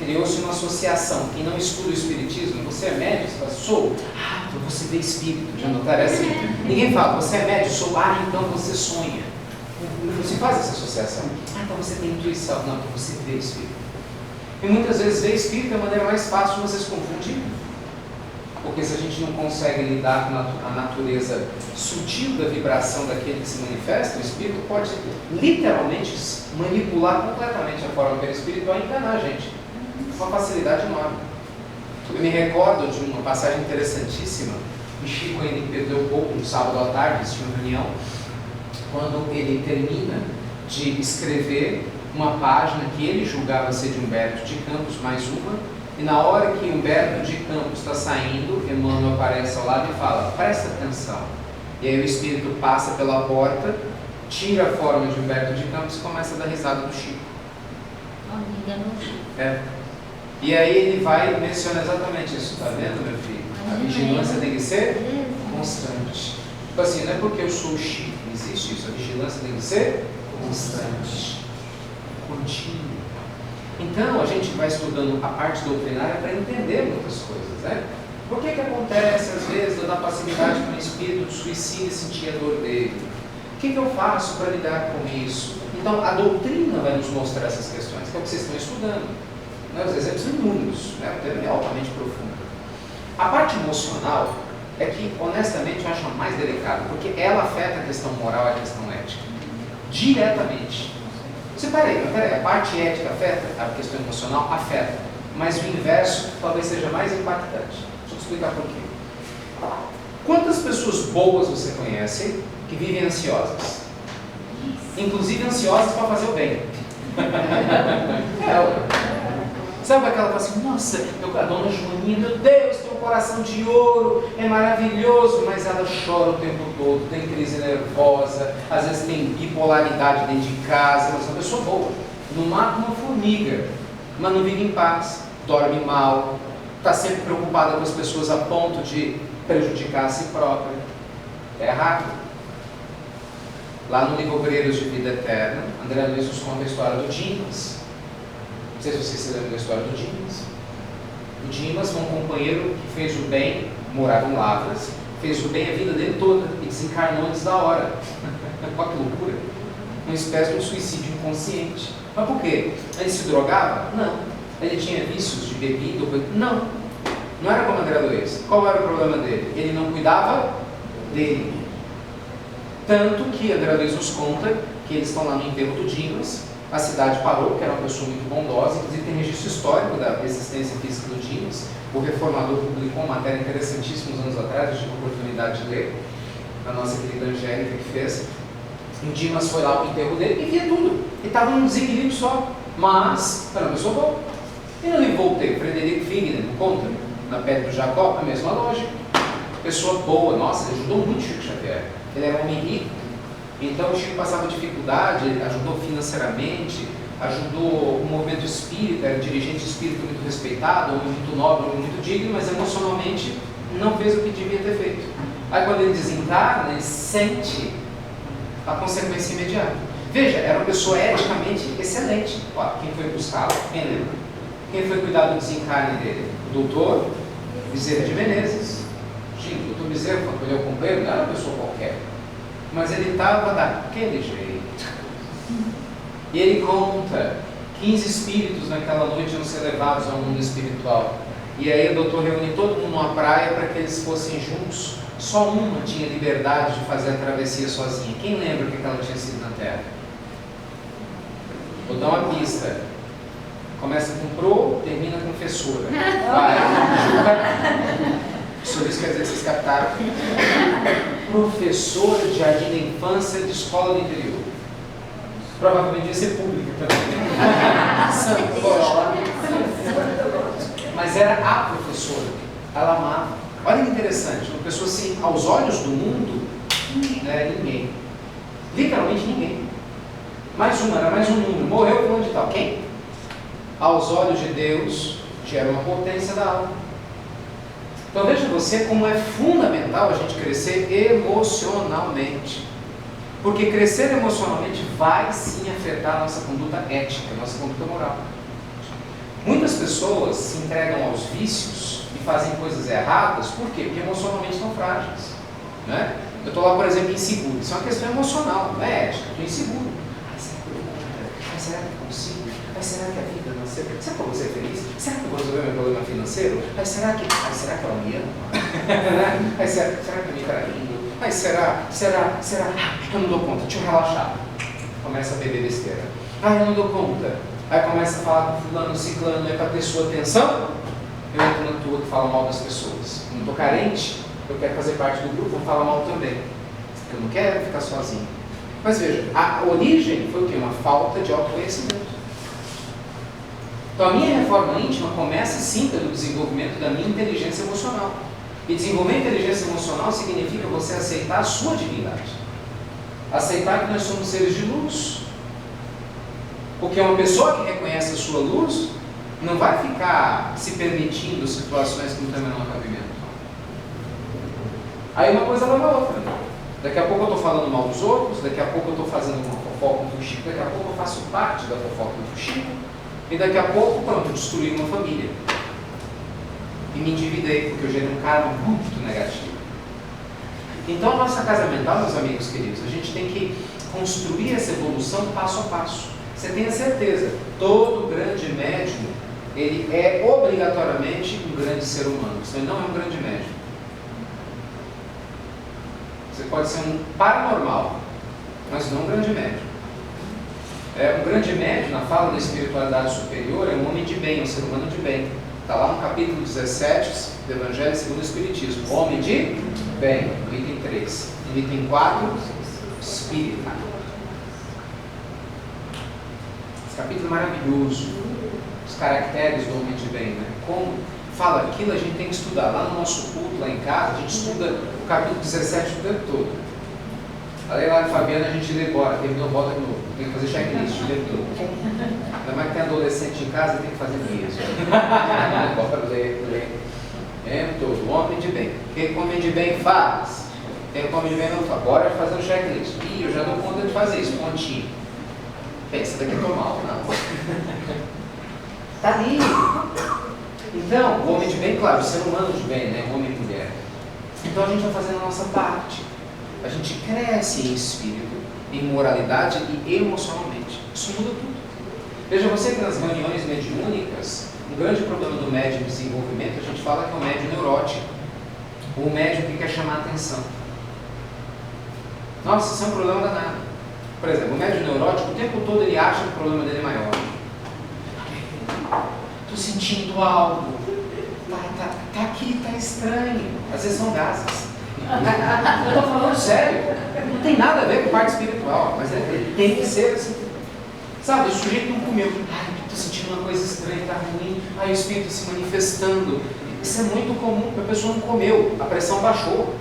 Criou-se uma associação. Quem não estuda o espiritismo, você é médium, você fala, sou, então você vê espírito. Já notaram assim? Ninguém fala, você é médium, sou, então você sonha. Você faz essa associação. Então você tem intuição. Não, então você vê espírito. E muitas vezes ver espírito é a maneira mais fácil de vocês confundirem. Porque se a gente não consegue lidar com a natureza sutil da vibração daquele que se manifesta, o espírito pode literalmente manipular completamente a forma perispiritual e enganar a gente. Uma facilidade enorme. Eu me recordo de uma passagem interessantíssima, que Chico ainda perdeu pouco no sábado à tarde, existe uma reunião, quando ele termina de escrever uma página que ele julgava ser de Humberto de Campos, mais uma, e na hora que Humberto de Campos está saindo, Emmanuel aparece ao lado e fala, presta atenção. E aí o espírito passa pela porta, tira a forma de Humberto de Campos e começa a dar risada do Chico. E aí ele vai e menciona exatamente isso, tá vendo, meu filho? A vigilância tem que ser constante. Tipo assim, não é porque eu sou o Chico, não existe isso. A vigilância tem que ser constante, contínua. Então a gente vai estudando a parte doutrinária para entender muitas coisas, né? Por que acontece, às vezes, eu dar passividade para um espírito de suicídio e sentir a dor dele? O que eu faço para lidar com isso? Então a doutrina vai nos mostrar essas questões, que é o que vocês estão estudando. Os exemplos são inúmeros, né? O tema é altamente profundo. A parte emocional é que, honestamente, eu acho a mais delicada, porque ela afeta a questão moral e a questão ética. Diretamente. Peraí, a parte ética afeta, a questão emocional afeta, mas o inverso talvez seja mais impactante. Deixa eu explicar por quê. Quantas pessoas boas você conhece que vivem ansiosas? Inclusive ansiosas para fazer o bem. Sabe aquela que fala assim, nossa, a dona Joaninha, meu Deus, tem um coração de ouro, é maravilhoso, mas ela chora o tempo todo, tem crise nervosa, às vezes tem bipolaridade dentro de casa, mas é uma pessoa boa, não mata uma formiga, mas não vive em paz, dorme mal, está sempre preocupada com as pessoas a ponto de prejudicar a si própria. É errado. Lá no livro Obreiros de Vida Eterna, André Luiz nos conta a história do Dimas. Não sei se vocês se lembram da história do Dimas. O Dimas foi um companheiro que fez o bem, morava em Lavras, fez o bem a vida dele toda e desencarnou antes da hora. Olha que loucura. Uma espécie de um suicídio inconsciente. Mas por quê? Ele se drogava? Não. Ele tinha vícios de bebida? Não. Não era como André Luiz. Qual era o problema dele? Ele não cuidava dele. Tanto que André Luiz nos conta que eles estão lá no enterro do Dimas. A cidade parou, que era uma pessoa muito bondosa, inclusive tem registro histórico da existência física do Dimas. O Reformador publicou uma matéria interessantíssima uns anos atrás, eu tive a oportunidade de ler, a nossa querida Angélica que fez. O Dimas foi lá para o enterro dele e via tudo. Ele estava num desequilíbrio só, mas era uma pessoa boa. E no livro Voltaire, Frederico Wigner, não conta? Na Pele do Jacó, a mesma lógica. Pessoa boa, nossa, ele ajudou muito Chico Xavier. Ele era um homem rico. Então o Chico passava dificuldade, ele ajudou financeiramente, ajudou o movimento espírita, era um dirigente espírita muito respeitado, um homem muito nobre, um homem muito digno, mas emocionalmente não fez o que devia ter feito. Aí quando ele desencarna, ele sente a consequência imediata. Veja, era uma pessoa eticamente excelente. Ó, quem foi buscá-lo? Quem lembra? Quem foi cuidar do desencarne dele? O doutor Bezerra de Menezes. Gente, o doutor Bezerra, quando ele é o companheiro, não era uma pessoa qualquer. Mas ele estava daquele jeito. E ele conta, 15 espíritos naquela noite iam ser levados ao mundo espiritual. E aí o doutor reúne todo mundo numa praia para que eles fossem juntos. Só uma tinha liberdade de fazer a travessia sozinha. Quem lembra o que ela tinha sido na Terra? Vou dar uma pista. Começa com pro, termina com fessura. Vai. Sobre isso quer dizer que vocês captaram. Professora de jardim da infância de escola do interior. Provavelmente ia ser pública também. Mas era a professora. Ela amava. Olha que interessante, uma pessoa assim, aos olhos do mundo, ninguém. Literalmente ninguém. Era mais um número. Morreu fulano de tal. Quem? Aos olhos de Deus, gera uma potência da alma. Então veja você como é fundamental a gente crescer emocionalmente. Porque crescer emocionalmente vai sim afetar a nossa conduta ética, a nossa conduta moral. Muitas pessoas se entregam aos vícios e fazem coisas erradas, por quê? Porque emocionalmente estão frágeis. Né? Eu estou lá, por exemplo, inseguro. Isso é uma questão emocional, não é ética. Estou inseguro. Será que eu vou contra? Será que eu consigo? Será que a vida não será? Será que eu vou ser feliz? Será que eu vou resolver meu problema financeiro? Será que ela me ama? Será que eu me traindo? Será? Eu não dou conta, deixa eu relaxar. Começa a beber besteira. Eu não dou conta. Aí começa a falar com fulano, ciclano, é para ter sua atenção. Eu entro na tua que fala mal das pessoas. Eu não estou carente, eu quero fazer parte do grupo, vou falar mal também. Eu não quero ficar sozinho. Mas veja, a origem foi o quê? Uma falta de autoconhecimento. Então a minha reforma íntima começa sim pelo desenvolvimento da minha inteligência emocional. E desenvolver inteligência emocional significa você aceitar a sua divindade. Aceitar que nós somos seres de luz. Porque uma pessoa que reconhece a sua luz não vai ficar se permitindo situações que não tem o menor cabimento. Aí uma coisa leva a outra. Daqui a pouco eu estou falando mal dos outros, daqui a pouco eu estou fazendo uma fofoca do Chico, daqui a pouco eu faço parte da fofoca do Chico, e daqui a pouco, pronto, eu destruí uma família. E me endividei, porque eu gerei um karma muito negativo. Então a nossa casa mental, meus amigos queridos, a gente tem que construir essa evolução passo a passo. Você tenha certeza, todo grande médium, ele é obrigatoriamente um grande ser humano, senão ele não é um grande médium. Você pode ser um paranormal, mas não um grande médium. Um grande médium, na fala da espiritualidade superior, é um homem de bem, um ser humano de bem. Está lá no capítulo 17 do Evangelho segundo o Espiritismo. Homem de bem, no item 3. No item 4, espírita. Esse capítulo é maravilhoso. Os caracteres do homem de bem, né? Como fala aquilo, a gente tem que estudar. Lá no nosso culto, lá em casa, a gente estuda o capítulo 17 o tempo todo. Aí lá de Fabiana a gente lê agora, terminou, volta de novo. Tem que fazer checklist o tempo todo. Ainda mais que tem adolescente em casa, tem que fazer isso. Bora ler. O tempo todo. O homem de bem. O que o homem de bem faz? Tem o homem de bem não faz. Bora fazer o checklist. Ih, eu já dou conta de fazer isso, pontinho. Pensa, daqui eu tô mal. Não. Tá ali. Então, o homem de bem, claro, o ser humano de bem, né? Homem e mulher. Então a gente vai fazendo a nossa parte. A gente cresce em espírito, em moralidade e emocionalmente. Isso muda tudo. Veja você que nas reuniões mediúnicas, um grande problema do médium em desenvolvimento, a gente fala que é um médium neurótico. O médium que quer chamar a atenção. Nossa, isso é um problema danado. Por exemplo, o médium neurótico, o tempo todo ele acha que o problema dele é maior. Estou sentindo algo. Tá aqui, tá estranho. Às vezes são gases. Eu estou falando sério, não tem nada a ver com parte espiritual, mas tem que ser assim. Sabe, o sujeito não comeu, estou sentindo uma coisa estranha, está ruim, o espírito se manifestando. Isso é muito comum, porque a pessoa não comeu, a pressão baixou.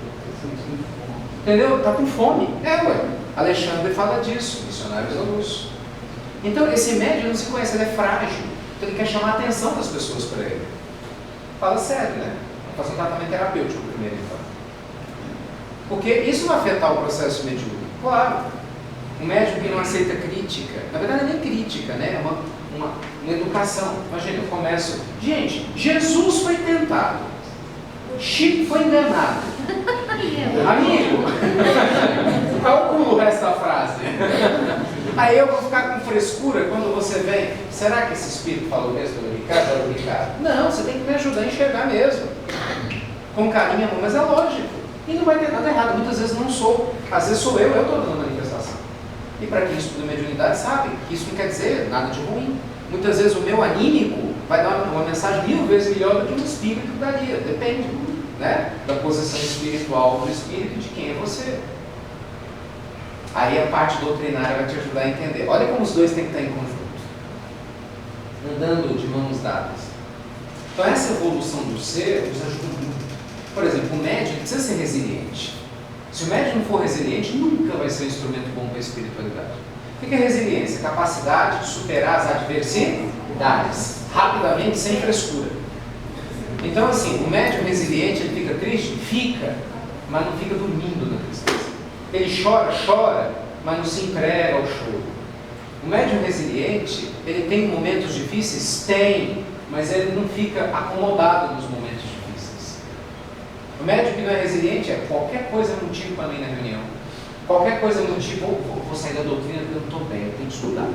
Entendeu? Está com fome. Alexandre fala disso, Missionários da Luz. Então, esse médium não se conhece, ele é frágil, então ele quer chamar a atenção das pessoas para ele. Fala sério, né? Vamos fazer um tratamento terapêutico primeiro, então. Porque isso vai afetar o processo mediúnico. Claro, um médium que não aceita crítica, na verdade não é nem crítica, né? É uma educação. Imagina, eu começo, gente, Jesus foi tentado, Chico foi enganado. Amigo, calcula o resto da frase. Aí eu vou ficar com frescura quando você vem. Será que esse espírito falou mesmo do Ricardo? Era o Ricardo? Não, você tem que me ajudar a enxergar mesmo. Com carinho, amor, mas é lógico. E não vai ter nada errado, muitas vezes não sou. Às vezes sou eu estou dando manifestação. E para quem estuda mediunidade sabe que isso não quer dizer nada de ruim. Muitas vezes o meu anímico vai dar uma mensagem 1000 vezes melhor do que um espírito daria. Depende, né, da posição espiritual do espírito e de quem é você. Aí a parte doutrinária vai te ajudar a entender. Olha como os dois têm que estar em conjunto. Andando de mãos dadas. Então essa evolução do ser nos ajuda muito. Por exemplo, o médium precisa ser resiliente. Se o médium não for resiliente, nunca vai ser um instrumento bom para a espiritualidade. O que é resiliência? Capacidade de superar as adversidades, rapidamente, sem frescura. Então assim, o médium resiliente, ele fica triste? Fica, mas não fica dormindo na tristeza. Ele chora, mas não se entrega ao choro. O médium resiliente, ele tem momentos difíceis? Tem, mas ele não fica acomodado nos momentos difíceis. O médium que não é resiliente é qualquer coisa é motivo para mim na reunião. Qualquer coisa é motivo, vou sair da doutrina porque eu não estou bem, eu tenho que estudar.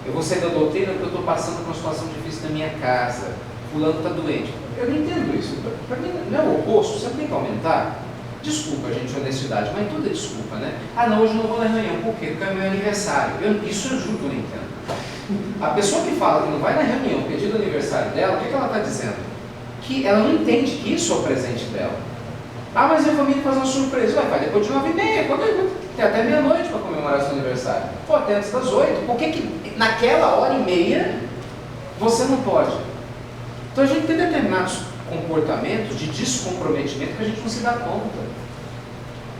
Eu vou sair da doutrina porque eu estou passando por uma situação difícil na minha casa. Fulano está doente. Eu não entendo isso. Para mim não é o oposto, você tem que aumentar. Desculpa, gente, honestidade, mas tudo é desculpa, né? Ah, não, hoje eu não vou na reunião. Por quê? Porque é meu aniversário. Isso eu juro que eu não entendo. A pessoa que fala que não vai na reunião pedir do aniversário dela, o que ela está dizendo? Que ela não entende que isso é o presente dela. Ah, mas a família faz uma surpresa. Vai depois de 9h30, tem até meia-noite para comemorar seu aniversário. Pô, até antes das 8. Por que naquela hora e meia você não pode? Então a gente tem determinados comportamentos de descomprometimento que a gente não se dá conta.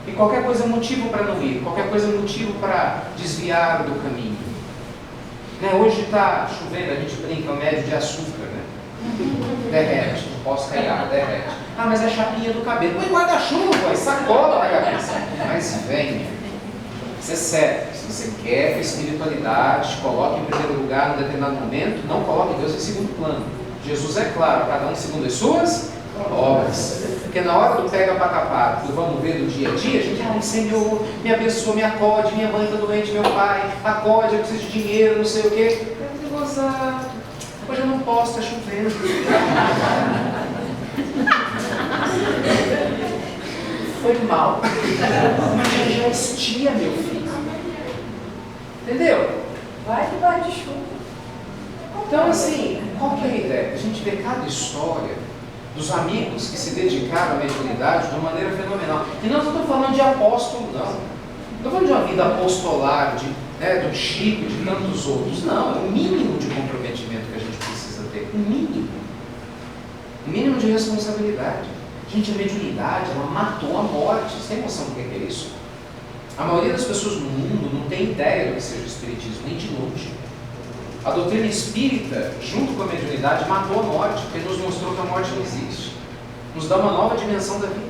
E qualquer coisa é motivo para não ir, qualquer coisa é motivo para desviar do caminho. Né? Hoje está chovendo, a gente brinca, o médio de açúcar, né? Derrete, posso cair, derrete. Ah, mas é chapinha do cabelo. Põe guarda-chuva, sacola na cabeça. Mas venha. Isso é sério. Se você quer a espiritualidade, coloque em primeiro lugar num determinado momento, não coloque Deus em segundo plano. Jesus é claro, cada um segundo as suas obras. Porque na hora do pega para capar, do vamos ver do dia a dia, a gente, Senhor, me abençoa, me acode, minha mãe está doente, meu pai, acode, eu preciso de dinheiro, não sei o quê. Eu digo, gozado. Hoje eu não posso, está chovendo. Foi mal. Mas já estia, meu filho. Entendeu? Vai debaixo de chuva. Então, assim, qual que é a ideia? A gente vê cada história dos amigos que se dedicaram à mediunidade de uma maneira fenomenal. E não estou falando de apóstolo, não. Não estou falando de uma vida apostolar, do Chico, de tantos outros. Não, é o mínimo de comprometimento que a gente precisa ter. O mínimo. O mínimo de responsabilidade. Gente, a mediunidade, ela matou a morte. Você tem noção do que é isso? A maioria das pessoas no mundo não tem ideia do que seja o espiritismo, nem de longe. A doutrina espírita, junto com a mediunidade, matou a morte, porque nos mostrou que a morte não existe. Nos dá uma nova dimensão da vida.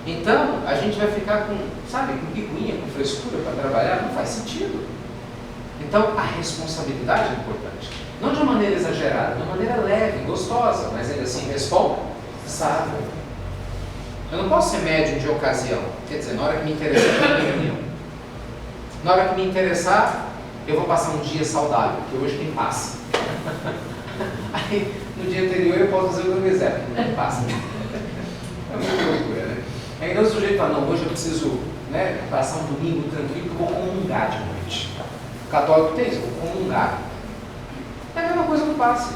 Então, a gente vai ficar com picuinha, com frescura para trabalhar? Não faz sentido. Então, a responsabilidade é importante. Não de uma maneira exagerada, de uma maneira leve, gostosa, mas ainda assim responsável. Eu não posso ser médium de ocasião. Quer dizer, na hora que me interessar, eu vou na reunião. Na hora que me interessar, eu vou passar um dia saudável, que hoje quem passa. Aí, no dia anterior, eu posso fazer o que eu quiser, porque não passa. É muito loucura, né? Ainda o sujeito fala, não, hoje eu preciso passar um domingo tranquilo, porque eu vou comungar de noite. O católico tem isso, vou comungar. É a mesma coisa no passe.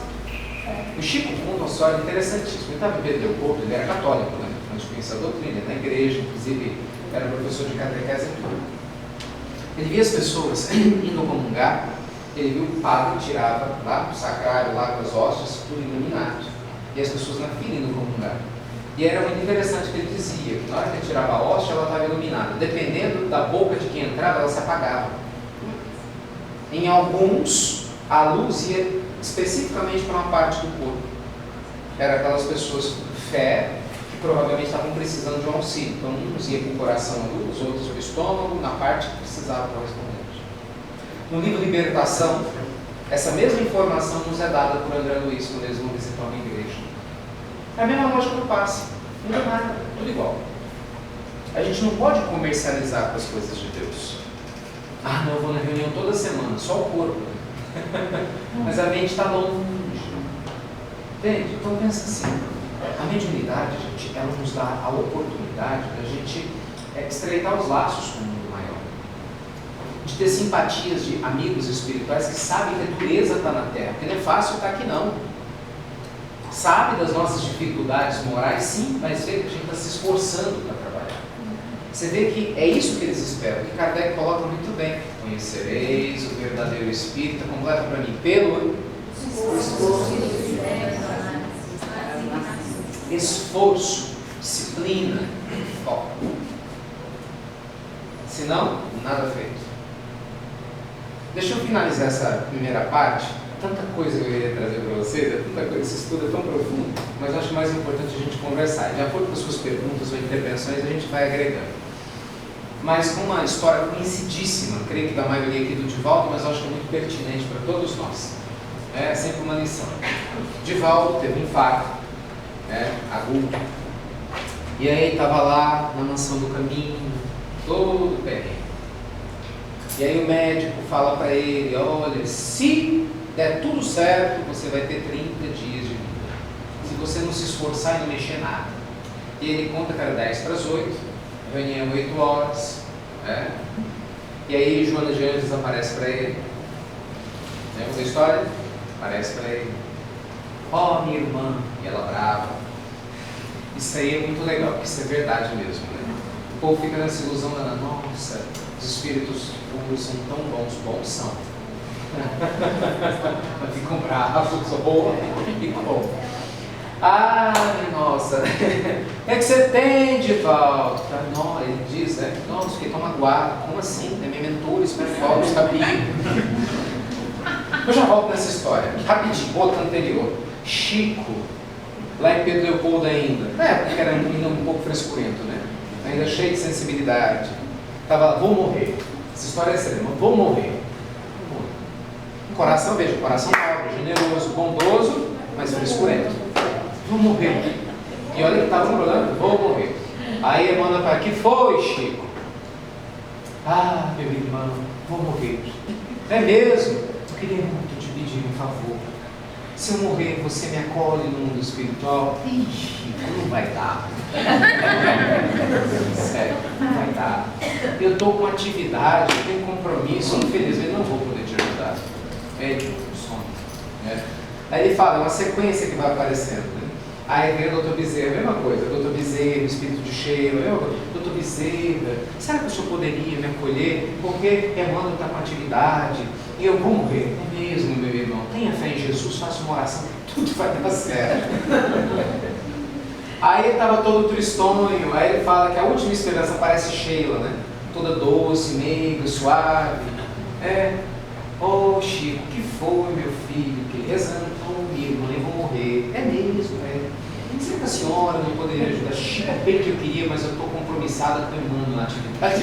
O Chico conta uma história interessantíssima. Ele estava em Pedro Leopoldo, ele era católico, né? Antes de conhecer a doutrina, na igreja, inclusive era professor de catequese e tudo. Ele via as pessoas indo comungar, ele viu o padre tirava lá do sacrário, lá das hóstias, tudo iluminado. E as pessoas na fila indo comungar. E era muito interessante que ele dizia que na hora que ele tirava a hóstia, ela estava iluminada. Dependendo da boca de quem entrava, ela se apagava. Em alguns, a luz ia especificamente para uma parte do corpo. Era aquelas pessoas com fé que provavelmente estavam precisando de um auxílio. Então, uns iam com o coração à luz, outros com o estômago, na parte que precisava correspondente. No livro Libertação, essa mesma informação nos é dada por André Luiz quando eles vão visitar uma igreja. É a mesma lógica do passe. Não é nada, tudo igual. A gente não pode comercializar com as coisas de Deus. Ah, não, eu vou na reunião toda semana, só o corpo. Mas a mente está longe. Entende? Então pensa assim, a mediunidade, gente, ela nos dá a oportunidade da gente estreitar os laços com o mundo maior. De ter simpatias de amigos espirituais que sabem que a dureza está na Terra, porque não é fácil estar aqui não. Sabe das nossas dificuldades morais, sim, mas vê que a gente está se esforçando para trabalhar. Você vê que é isso que eles esperam, que Kardec coloca muito bem. Conhecereis o verdadeiro Espírito, completa para mim, pelo esforço. esforço, disciplina, foco. Senão, nada feito. Deixa eu finalizar essa primeira parte. Tanta coisa que eu ia trazer para vocês, tanta coisa, esse estudo é tão profundo, mas eu acho mais importante a gente conversar. De acordo com as suas perguntas ou intervenções, a gente vai agregando. Mas com uma história conhecidíssima, creio que da maioria aqui do Divaldo, mas eu acho que é muito pertinente para todos nós. É sempre uma lição. Divaldo teve um infarto, agudo. E aí estava lá na mansão do caminho, todo perrengue. E aí o médico fala para ele, olha, se der tudo certo, você vai ter 30 dias de vida. Se você não se esforçar e não mexer nada. E ele conta que era 10 para as 8, reunião 8 horas. E aí Joana de Anjos aparece para ele. Lembra da história? Aparece para ele. Ó, minha irmã. E ela brava. Isso aí é muito legal, porque isso é verdade mesmo, né? O povo fica nessa ilusão, nossa, os espíritos puros são tão bons, bons são. Ficam bravos, sou boa, ficam bom. Ai, nossa, o que você tem, Divaldo? Não, ele diz, nossa, fiquei tão magoado. Como assim? É minha mentora, espero que volta, sabia. Eu já volto nessa história, rapidinho, outra anterior. Chico, lá em Pedro Leopoldo ainda, porque era ainda um pouco frescurento, né? Ainda cheio de sensibilidade. Estava lá, vou morrer. Essa história é extrema, vou morrer. Coração, veja, coração nobre, generoso, bondoso, mas frescurento. Vou morrer. E olha que estava falando, vou morrer. Aí ele manda para que foi, Chico? Ah, meu irmão, vou morrer. É mesmo? Eu queria muito te pedir um favor. Se eu morrer, você me acolhe no mundo espiritual? Ih, Chico, não vai dar. Sério, não vai dar. Eu estou com atividade, eu tenho compromisso, infelizmente não vou poder te ajudar. Aí ele fala, é uma sequência que vai aparecendo, né? Aí vem o Dr. Bezerra, mesma coisa, Dr. Bezerra, espírito de Sheila, mesma coisa. Dr. Bezerra, será que o senhor poderia me acolher? Porque Emmanuel está com atividade e eu vou morrer. É mesmo, meu irmão, tenha fé em Jesus, faça uma oração, tudo vai dar certo. Aí ele estava todo tristonho, aí ele fala que a última esperança parece Sheila, né? Toda doce, meiga, suave. Ô Chico, o que foi, meu filho? Que rezando comigo, mãe, vou morrer. É mesmo, Será que a senhora não poderia ajudar? Chico, bem que eu queria, mas eu estou compromissada com o Emmanuel na atividade.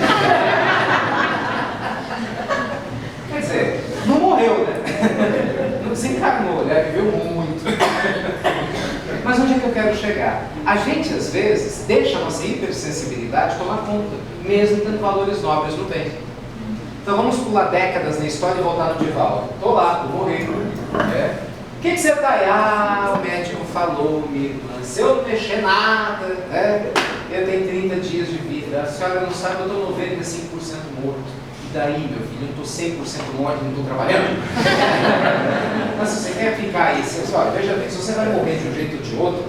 Quer dizer, não morreu, né? Não desencarnou, né? Viveu muito. Mas onde é que eu quero chegar? A gente, às vezes, deixa a nossa hipersensibilidade tomar conta, mesmo tendo valores nobres no bem. Então vamos pular décadas na história e voltar no Divaldo. Estou lá, vou morrer. O que você está aí? Ah, o médico falou, minha irmã, se eu não mexer nada, eu tenho 30 dias de vida. A senhora não sabe, eu estou 95% morto. E daí, meu filho, eu estou 100% morto e não estou trabalhando? Mas se você quer ficar aí, olha, veja bem, se você vai morrer de um jeito ou de outro,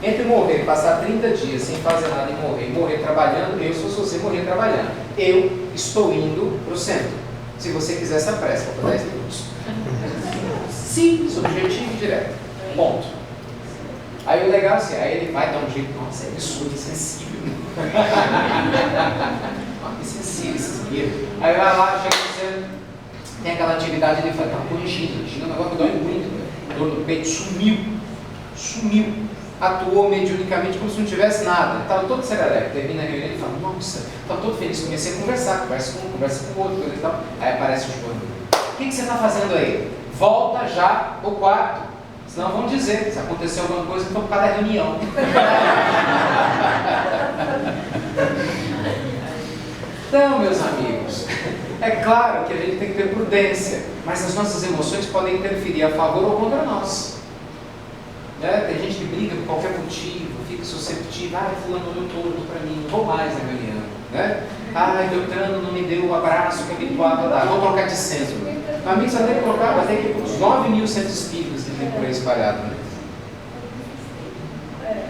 entre morrer, passar 30 dias sem fazer nada e morrer trabalhando, eu, se fosse você, morrer trabalhando. Eu estou indo para o centro. Se você quiser essa pressa, para 10 minutos. Simples, objetivo e direto. Ponto. Aí o legal é assim, aí ele vai dar um jeito, nossa, é absurdo, insensível. Insensível, esses guias. Aí vai lá, chega você, tem aquela atividade, ele fala, tá corrigindo, um negócio que dói muito, dor no peito, sumiu. Atuou mediunicamente como se não tivesse nada. Estava todo serelepe. Termina a reunião e fala, nossa, estava todo feliz. Comecei a conversar, conversa com um, conversa com o outro, coisa e tal. Aí aparece o João. O que você está fazendo aí? Volta já ao quarto. Senão vão dizer, se aconteceu alguma coisa, foi por causa da reunião. Então, meus amigos, é claro que a gente tem que ter prudência, mas as nossas emoções podem interferir a favor ou contra nós. Tem gente que briga por qualquer motivo, fica susceptível, fulano olhou todo para mim, não vou mais na reunião, Beltrano não me deu o abraço que habituava a dar, vou trocar de centro. Meu amigo, você tem que colocar, vai ter que ir para os 9.000 centros espíritas que tem por aí espalhado, né?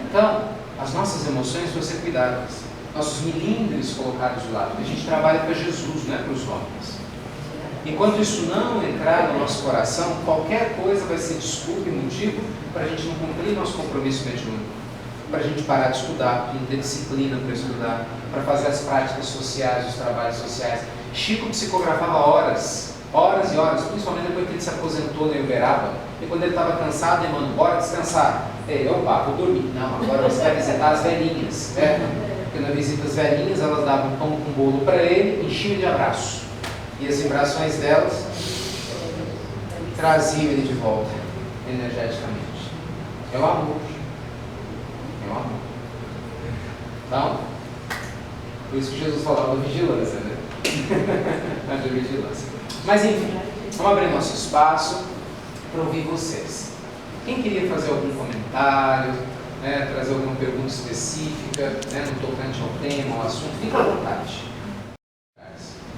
Então, as nossas emoções precisam ser cuidadas, nossos milímetros colocados de lado. A gente trabalha para Jesus, não é para os homens. Enquanto isso não entrar no nosso coração, qualquer coisa vai ser desculpa e motivo para a gente não cumprir nosso compromisso mediúnico. para a gente parar de estudar, para não ter disciplina para estudar, para fazer as práticas sociais, os trabalhos sociais. Chico psicografava horas e horas, principalmente depois que ele se aposentou em Uberaba. E quando ele estava cansado, ele mandou, bora descansar. Opa, vou dormir. Não, agora você vai visitar as velhinhas. Porque na visita às velhinhas, elas davam pão com bolo para ele, enchiam de abraço. E as vibrações delas traziam ele de volta, energeticamente. É o amor. É o amor. Então, por isso que Jesus falava da vigilância, né? Da vigilância. Mas enfim, vamos abrir nosso espaço para ouvir vocês. Quem queria fazer algum comentário, trazer alguma pergunta específica, no tocante ao tema, ao assunto, fique à vontade.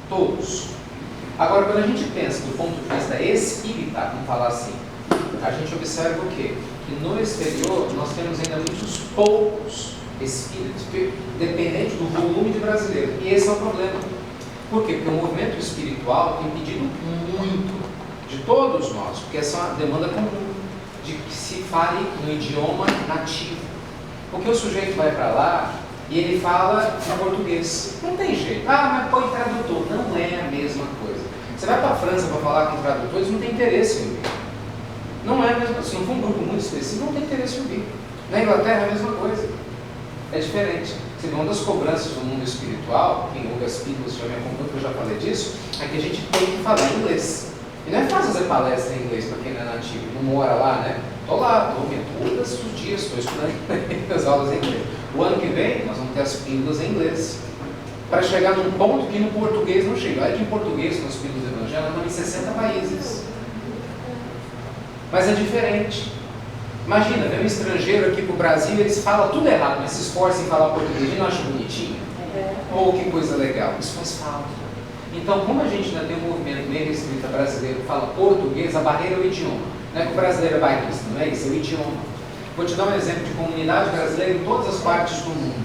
Todos. Agora, quando a gente pensa do ponto de vista espírita, vamos falar assim, a gente observa o quê? Que no exterior nós temos ainda muitos poucos espíritos, dependente do volume de brasileiros. E esse é o problema. Por quê? Porque o movimento espiritual tem pedido muito de todos nós, porque essa é uma demanda comum, de que se fale no idioma nativo. Porque o sujeito vai para lá e ele fala em português. Não tem jeito. Mas põe tradutor. Não é a mesma coisa. Você vai para a França para falar com tradutores, não tem interesse em ouvir. Não é a mesma coisa. Se não for um grupo muito específico, não tem interesse em ouvir. Na Inglaterra é a mesma coisa. É diferente. Uma das cobranças do mundo espiritual, quem ouve as pílulas já me acompanha, que eu já falei disso, é que a gente tem que falar inglês. E não é fácil fazer palestra em inglês para quem não é nativo, não mora lá, né? Estou lá, todos os dias, estou estudando as aulas em inglês. O ano que vem, nós vamos ter as pílulas em inglês. Para chegar num ponto que no português não chega. Olha que em português, com as pílulas do Evangelho, estão em 60 países. Mas é diferente. Imagina, vem um estrangeiro aqui para o Brasil, eles falam tudo errado, mas se esforçam em falar português e não acham bonitinho. Oh, que coisa legal, isso faz falta. Então, como a gente ainda tem um movimento meio restrito brasileiro que fala português, a barreira é o idioma. Não é que o brasileiro é bairrista, não é isso, é o idioma. Vou te dar um exemplo de comunidade brasileira em todas as partes do mundo.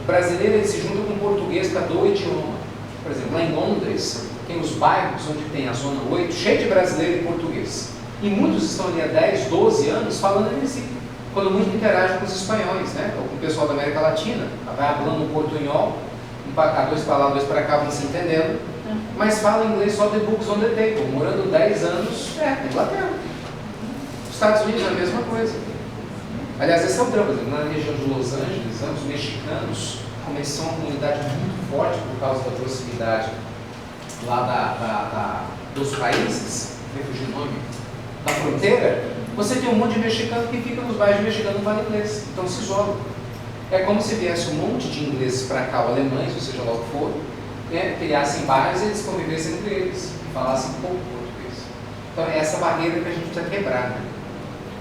O brasileiro ele se junta com o português para do idioma. Por exemplo, lá em Londres, tem os bairros onde tem a Zona 8, cheio de brasileiro e português. E muitos estão ali há 10, 12 anos falando entre si, quando muito interagem com os espanhóis, né? Ou com o pessoal da América Latina. Vai falando um portunhol, um para cá, dois para lá, dois para cá, vão se entendendo, mas fala inglês só the books on the table, morando 10 anos na Inglaterra. Estados Unidos é a mesma coisa. Aliás, esse é o drama, na região de Los Angeles, os mexicanos, como eles são uma comunidade muito forte por causa da proximidade lá dos países, me fugiu o nome, da fronteira, você tem um monte de mexicano que fica nos bairros de mexicano não fala inglês, então se isola. É como se viesse um monte de ingleses para cá, ou alemães, ou seja lá o que for, criassem bairros e eles convivessem entre eles, e falassem pouco português. Então é essa barreira que a gente precisa quebrar, né?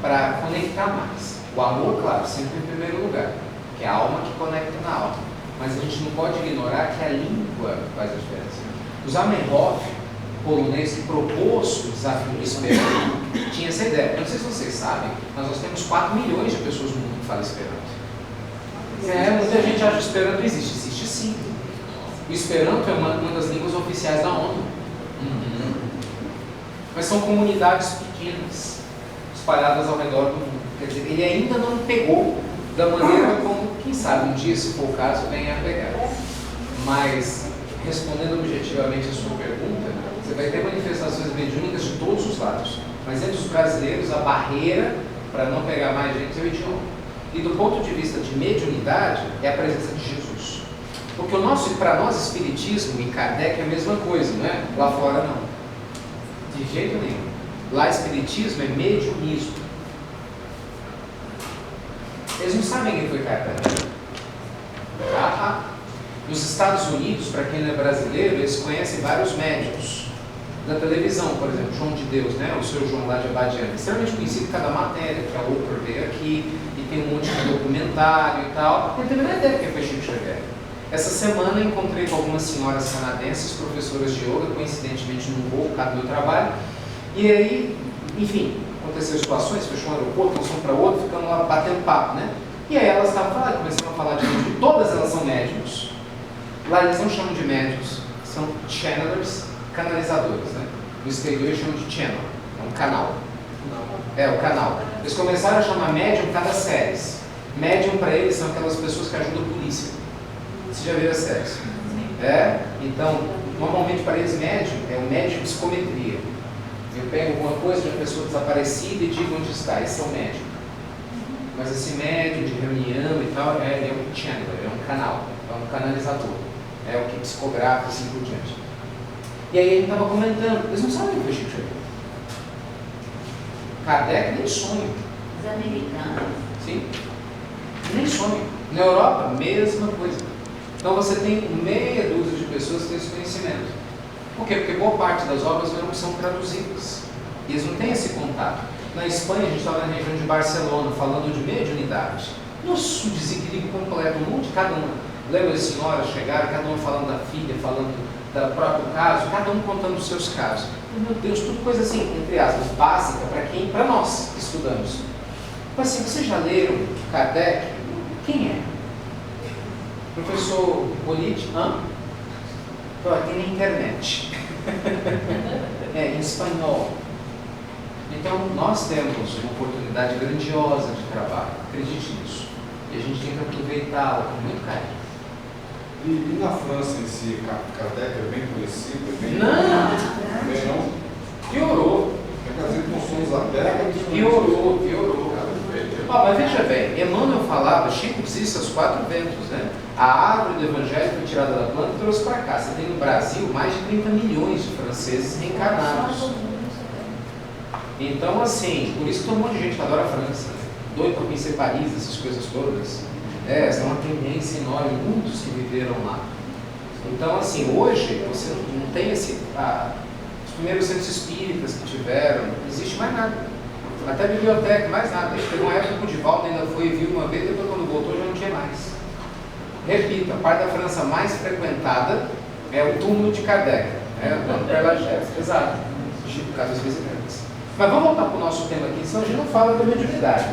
Para conectar mais. O amor, claro, sempre em primeiro lugar, que é a alma que conecta na alma. Mas a gente não pode ignorar que a língua faz a diferença. O Zamenhof, polonês, que propôs o desafio do Esperanto, tinha essa ideia. Não sei se vocês sabem, mas nós temos 4 milhões de pessoas no mundo que falam Esperanto. Muita gente acha que o Esperanto existe sim. O Esperanto é uma das línguas oficiais da ONU. Mas são comunidades pequenas, espalhadas ao redor do mundo. Quer dizer, ele ainda não pegou da maneira como, quem sabe, um dia, se for o caso, venha a pegar. Mas, respondendo objetivamente a sua pergunta, você vai ter manifestações mediúnicas de todos os lados. Mas entre os brasileiros, a barreira para não pegar mais gente é o idioma. E do ponto de vista de mediunidade, é a presença de Jesus. Porque para nós, espiritismo e Kardec é a mesma coisa, não é? Lá fora não. De jeito nenhum. Lá espiritismo é mediunismo. Eles não sabem quem foi Kardec. Nos Estados Unidos, para quem não é brasileiro, eles conhecem vários médicos. Da televisão, por exemplo, João de Deus, né? O seu João lá de Abadiânia, extremamente conhecido cada matéria, que a Oprah veio aqui, e tem um monte de documentário e tal. Não tem a menor ideia quem foi Chico Xavier. Essa semana eu encontrei com algumas senhoras canadenses, professoras de yoga, coincidentemente num voo, por causa do meu trabalho, e aí, enfim, aconteceram situações, fechou um aeroporto, nós fomos para outro, ficamos lá batendo papo, né? E aí elas estavam falando, começaram a falar de médicos, todas elas são médicos. Lá eles não chamam de médicos, são channelers, canalizadores, né? No exterior eles chamam de channel, é um canal. É, o canal. Eles começaram a chamar médium cada séries. Médium para eles são aquelas pessoas que ajudam a polícia. Você já viu a série? Então, normalmente para eles médium é um médium de psicometria. Eu pego alguma coisa de uma pessoa desaparecida e digo onde está. Esse é o médium. Mas esse médium de reunião e tal, é um channeler, é um canal, é um canalizador. É o que psicografa, assim por diante. E aí ele estava comentando, eles não sabem o que a gente viu. Kardec nem sonho. Os americanos. Sim. Nem sonho. Na Europa, mesma coisa. Então você tem meia dúzia de pessoas que têm esse conhecimento. Por quê? Porque boa parte das obras não são traduzidas. E eles não têm esse contato. Na Espanha, a gente estava na região de Barcelona, falando de mediunidade. Nossa, um desequilíbrio completo, um monte de cada uma. Lembra as senhoras chegaram, cada uma falando da filha, falando do próprio caso, cada um contando os seus casos. Meu Deus, tudo coisa assim, entre aspas, básica para nós que estudamos. Mas assim, vocês já leram Kardec? Quem é? Professor Politi? Tem na internet. Em espanhol. Então, nós temos uma oportunidade grandiosa de trabalho. Acredite nisso. E a gente tem que aproveitá-la com muito carinho. E na França em si, Kardec é bem conhecido? É bem... Não! Piorou. Quer dizer, com sons abertos. Piorou. Mas veja bem, Emmanuel falava, Chico disse aos 4 ventos, né? A árvore do Evangelho foi tirada da planta e trouxe para cá. Você tem no Brasil mais de 30 milhões de franceses reencarnados. Então, assim, por isso que tem um monte de gente que adora a França, doido para conhecer Paris, essas coisas todas. Essa é uma tendência enorme, muitos que viveram lá. Então, assim, hoje você não tem os primeiros centros espíritas que tiveram, não existe mais nada. Até biblioteca, mais nada. Teve uma época que o Divaldo ainda foi e viu uma vez, depois quando voltou já não tinha mais. Repito, a parte da França mais frequentada é o túmulo de Kardec, o Père Lachaise. Exato. Chico Casas Visitantes. Mas vamos voltar para o nosso tema aqui, senão a gente não fala da mediunidade.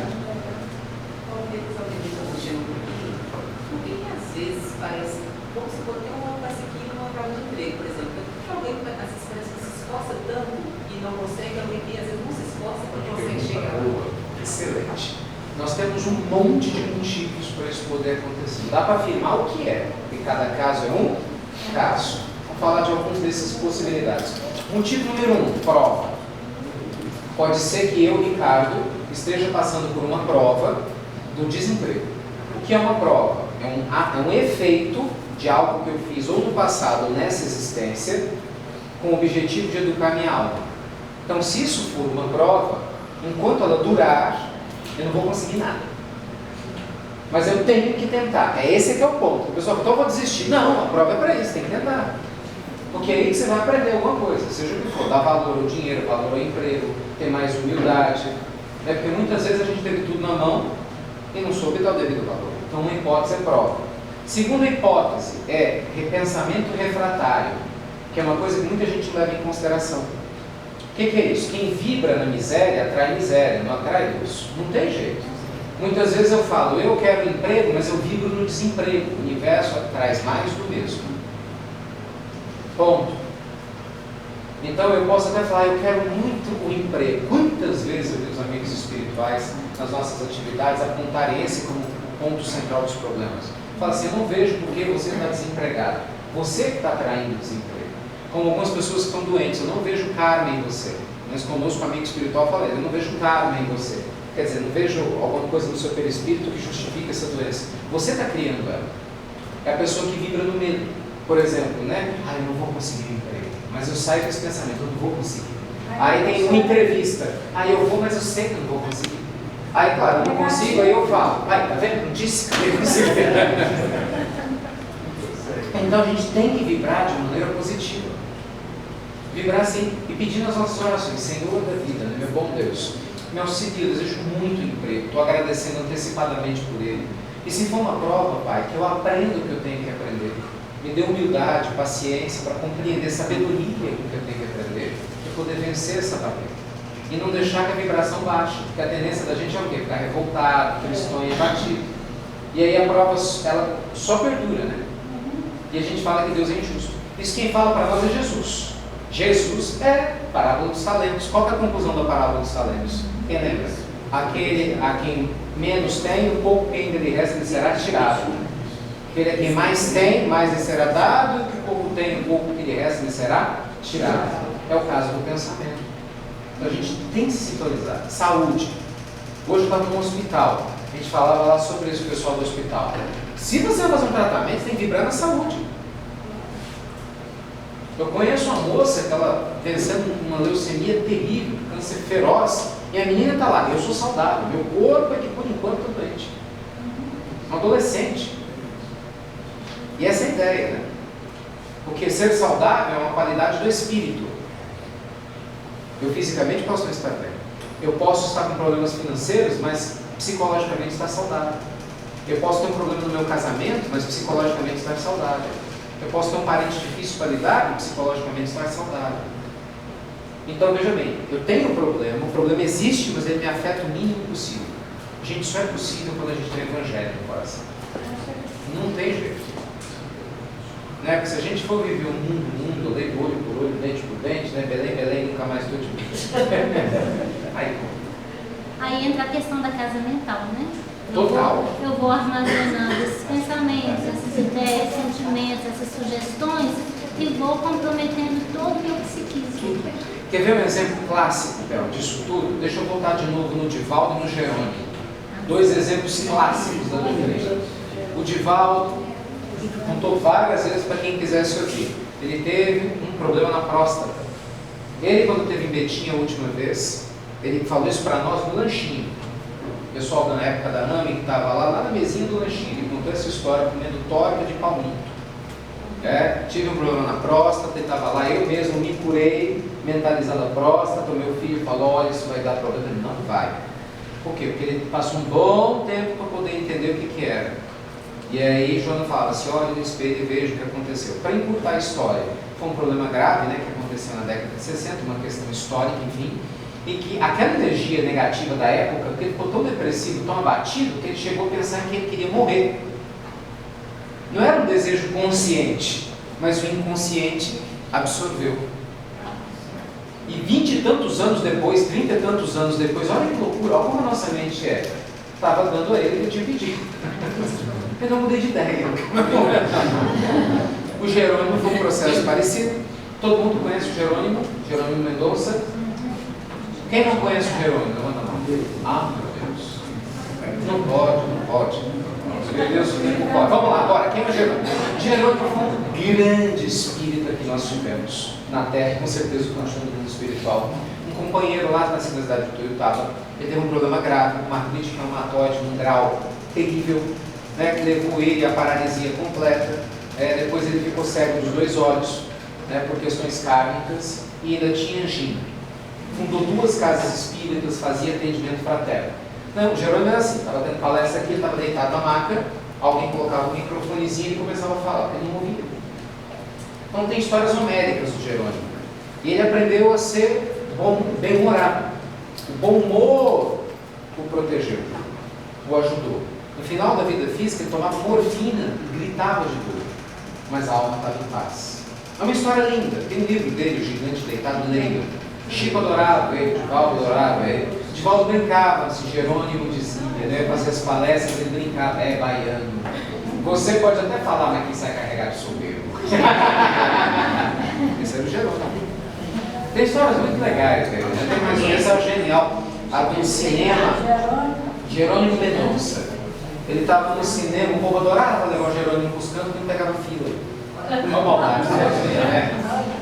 Porque às vezes parece, como se for ter uma coisa aqui numa prova de emprego, por exemplo. Que alguém com essa experiência se esforça tanto e não consegue, alguém que às vezes não se esforça e não consegue chegar. Excelente. Nós temos um monte de motivos para isso poder acontecer. Dá para afirmar o que é, porque cada caso é um caso. Vamos falar de algumas dessas possibilidades. Motivo número 1, prova. Pode ser que eu, Ricardo, esteja passando por uma prova do desemprego. O que é uma prova? É um efeito de algo que eu fiz ou no passado ou nessa existência, com o objetivo de educar minha alma. Então, se isso for uma prova, enquanto ela durar, eu não vou conseguir nada. Mas eu tenho que tentar. Esse que é o ponto. O pessoal fala, então eu vou desistir. Não, a prova é para isso, tem que tentar. Porque é aí que você vai aprender alguma coisa, seja o que for, dar valor ao dinheiro, valor ao emprego, ter mais humildade. Porque muitas vezes a gente teve tudo na mão e não soube dar o devido valor. Então uma hipótese é prova. Segunda hipótese é repensamento refratário, que é uma coisa que muita gente leva em consideração. O que é isso? Quem vibra na miséria atrai miséria, não atrai Deus. Não tem jeito. Muitas vezes eu falo, eu quero emprego, mas eu vibro no desemprego. O universo traz mais do mesmo. Ponto. Então eu posso até falar, eu quero muito o emprego. Quantas vezes eu vi os amigos espirituais nas nossas atividades apontarem esse como o ponto central dos problemas. Fala assim, eu não vejo por que você está desempregado. Você que está atraindo desemprego. Como algumas pessoas que estão doentes, eu não vejo karma em você. Mas conosco, amigo espiritual, falei, eu não vejo karma em você. Quer dizer, não vejo alguma coisa no seu perispírito que justifique essa doença. Você está criando ela. É a pessoa que vibra no medo. Por exemplo, né? Eu não vou conseguir um emprego. Mas eu saio com esse pensamento, eu não vou conseguir. Aí tem uma entrevista. Eu vou, mas eu sei que eu não vou conseguir. Aí, claro, eu não consigo, aí eu falo. Tá vendo? Não disse que eu consigo. Então a gente tem que vibrar de maneira positiva. Vibrar assim e pedir nas nossas orações, Senhor da vida, né, meu bom Deus, me auxilia, eu desejo muito emprego, estou agradecendo antecipadamente por ele. E se for uma prova, Pai, que eu aprenda o que eu tenho que aprender. Me dê humildade, paciência para compreender, sabedoria o que eu tenho que aprender, para poder vencer essa barreira. E não deixar que a vibração baixe, porque a tendência da gente é o quê? Ficar revoltado, tristonho e abatido. E aí a prova, ela só perdura, né? E a gente fala que Deus é injusto. Isso quem fala para nós é Jesus. Jesus é parábola dos talentos. Qual é a conclusão da parábola dos talentos? Quem lembra? Aquele a quem menos tem, o pouco que ainda lhe resta lhe será tirado. Quem mais tem, mais lhe será dado, e o que pouco tem, o pouco que lhe resta lhe será tirado. É o caso do pensamento. Então a gente tem que se sintonizar. Saúde. Hoje eu estava num hospital, a gente falava lá sobre isso, o pessoal do hospital. Se você vai fazer um tratamento, você tem que vibrar na saúde. Eu conheço uma moça que ela vencendo uma leucemia terrível, câncer feroz, e a menina está lá, eu sou saudável, meu corpo é que por enquanto estou doente. Um adolescente. E essa é a ideia, né? Porque ser saudável é uma qualidade do espírito. Eu fisicamente posso não estar bem. Eu posso estar com problemas financeiros, mas psicologicamente estar saudável. Eu posso ter um problema no meu casamento, mas psicologicamente estar saudável. Eu posso ter um parente difícil para lidar e psicologicamente estar saudável. Então, veja bem, eu tenho um problema, o problema existe, mas ele me afeta o mínimo possível. Gente, isso é possível quando a gente tem o evangelho no coração. Não tem jeito. Né? Porque se a gente for viver um mundo, leite olho por olho, dente por dente, né? Belém, nunca mais estou de Aí entra a questão da casa mental, né? Total. Eu vou armazenando esses pensamentos, essas ideias, sentimentos, essas sugestões e vou comprometendo todo o meu psiquismo. Quer ver um exemplo clássico, Bel, disso tudo? Deixa eu voltar de novo no Divaldo e no Jerônimo. Dois exemplos clássicos da doutrina. O Divaldo contou várias vezes para quem quisesse ouvir. Ele teve um problema na próstata. Ele, quando teve em Betim a última vez, ele falou isso para nós no lanchinho. O pessoal da época da AME que estava lá na mesinha do lanchinho, ele contou essa história comendo torta de palmito. Tive um problema na próstata, ele estava lá, eu mesmo me curei, mentalizando a próstata, o meu filho falou, olha, isso vai dar problema. Ele, não vai. Por quê? Porque ele passou um bom tempo para poder entender o que era. E aí Joana falava assim, olha no espelho e veja o que aconteceu. Para encurtar a história, foi um problema grave, né, que aconteceu na década de 60, uma questão histórica, enfim, e que aquela energia negativa da época, porque ele ficou tão depressivo, tão abatido, que ele chegou a pensar que ele queria morrer. Não era um desejo consciente, mas o inconsciente absorveu. E 20 e tantos anos depois, 30 e tantos anos depois, olha que loucura, olha como a nossa mente é. Estava dando a ele o que eu tinha pedido. Eu não mudei de ideia. O Jerônimo foi um processo parecido. Todo mundo conhece o Jerônimo Mendonça. Quem não conhece o Jerônimo? Levanta a mão. Ah, meu Deus. Não pode. Meu Deus, não pode. Vamos lá, bora. Quem é o Jerônimo? Jerônimo foi um grande espírita que nós tivemos na Terra, com certeza que nós chamamos no mundo espiritual. Um companheiro lá na cidade de Tuiutaba, ele teve um problema grave, uma artrite reumatoide, um grau terrível, né, que levou ele à paralisia completa. Depois ele ficou cego dos dois olhos, né, por questões kármicas, e ainda tinha angina. Fundou 2 casas espíritas, fazia atendimento fraterno. Não, o Jerônimo era assim, estava tendo palestra aqui, ele estava deitado na maca, alguém colocava um microfonezinho e começava a falar, porque ele não ouvia. Então tem histórias homéricas do Jerônimo. E ele aprendeu a ser bem-humorado. O bom humor o protegeu, o ajudou. No final da vida física, ele tomava morfina e gritava de dor, mas a alma estava em paz. É uma história linda. Tem um livro dele, O Gigante Deitado, leio. Chico adorava ele, Divaldo adorava ele. Divaldo brincava, se Jerônimo dizia, né? Fazia as palestras, ele brincava, baiano. Você pode até falar, mas quem sai carregado sou eu. Esse era o Jerônimo. Tem histórias muito legais dele, né? Tem mais uma história genial. A do cinema, Jerônimo Mendonça. Ele estava no cinema, o povo adorava levar o Jerônimo para os cantos, não pegava fila. Uma maldade, né?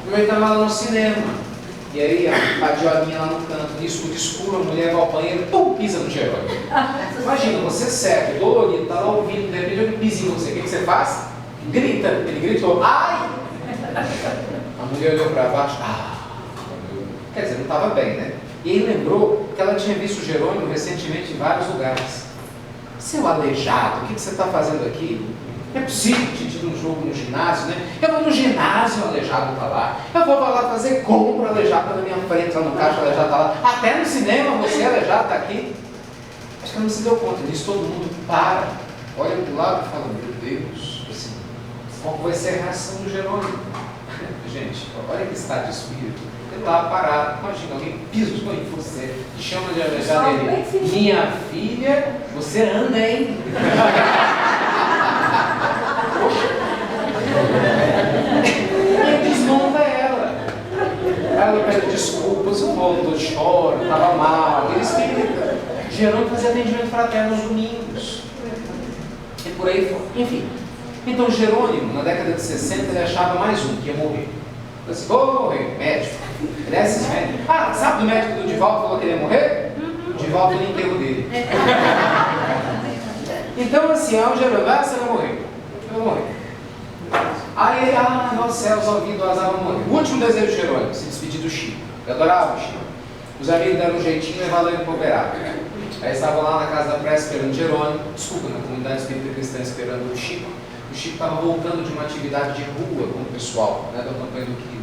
E ele estava lá no cinema. E aí a Diolinha lá no canto, no escuro, a mulher vai ao banheiro, pum, pisa no Jerônimo. Imagina, você cego, dolorido, está lá ouvindo, de repente ele pisa em você. O que você faz? Grita. Ele gritou, ai! A mulher olhou para baixo, quer dizer, não estava bem, né? E ele lembrou que ela tinha visto o Jerônimo recentemente em vários lugares. Seu aleijado, o que você está fazendo aqui? Não é possível que te tire um jogo no ginásio, né? Eu vou no ginásio, o aleijado está lá. Eu vou lá fazer compra, o aleijado está na minha frente, lá no caixa, o aleijado está lá. Até no cinema, você, aleijado, está aqui. Acho que ela não se deu conta disso. Todo mundo para, olha para o lado e fala, meu Deus, assim, qual vai ser a reação do Jerônimo? Gente, olha que estado de espírito. Ele estava parado, imagina, alguém pisou em você e chama de alejar dele. Minha filha, você anda, hein? E desmonta ela. Ela pede desculpas, volta, chora, estava mal. Ele explica. Jerônimo fazia atendimento fraterno aos domingos. E por aí foi. Enfim. Então Jerônimo, na década de 60, ele achava mais um que ia morrer. Ele disse, vou morrer, médico. Ele é esses médicos. Ah, sabe do médico do Divaldo que falou que ele ia morrer? O Divaldo no enterro dele. Então assim, o Jerônimo, você vai morrer. Eu vou morrer. Aí ele, meus céus, ouvido, azar, vai morrer. O último desejo de Jerônimo, se despedir do Chico. Eu adorava o Chico. Os amigos deram um jeitinho e levaram ele para operar. Aí estavam lá na casa da praia esperando Jerônimo, desculpa, na comunidade espírita cristã esperando o Chico. O Chico estava voltando de uma atividade de rua com o pessoal, né, da campanha do Quilo.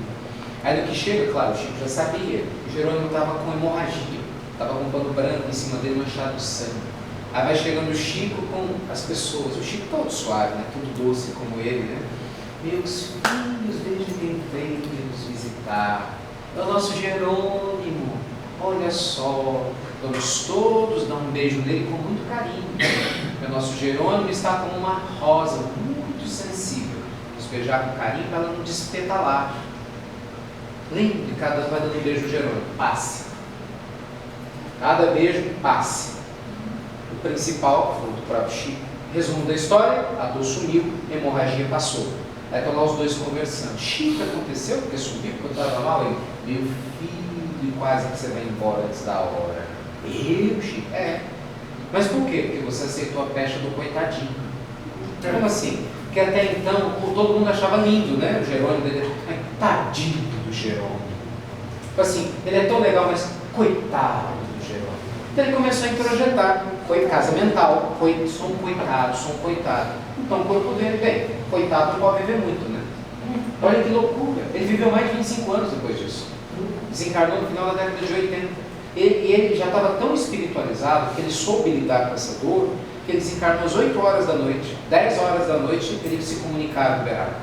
Aí no que chega, claro, o Chico já sabia, o Jerônimo estava com hemorragia, estava com um pano branco em cima dele, manchado de sangue. Aí vai chegando o Chico com as pessoas, o Chico todo suave, né, tudo doce como ele, né? Meus filhos, desde quem veio nos visitar, é o nosso Jerônimo, olha só, vamos todos dar um beijo nele com muito carinho. O nosso Jerônimo está como uma rosa muito sensível. Nos beijar com carinho para ela não despetalar. Lembre, cada um vai dando um beijo no Jerônimo. Passe. Cada beijo, passe. O principal foi do próprio Chico. Resumo da história, a dor sumiu, a hemorragia passou. Aí estão lá os dois conversando. Chico, aconteceu porque subiu, porque eu estava mal? Ele, meu filho, quase que você vai embora antes da hora. Eu, Chico? É. Mas por quê? Porque você aceitou a pecha do coitadinho. Como assim? Porque até então todo mundo achava lindo, né? O Jerônimo dele. Tadinho do Jerônimo. Tipo assim, ele é tão legal, mas coitado do Jerônimo. Então ele começou a introjetar. Foi casa mental. Sou um coitado, sou um coitado. Então o corpo dele, bem, coitado não pode viver muito, né? Olha que loucura. Ele viveu mais de 25 anos depois disso. Desencarnou no final da década de 80. Ele já estava tão espiritualizado que ele soube lidar com essa dor, que ele desencarnou às 8 horas da noite, 10 horas da noite, ele se comunicava liberado.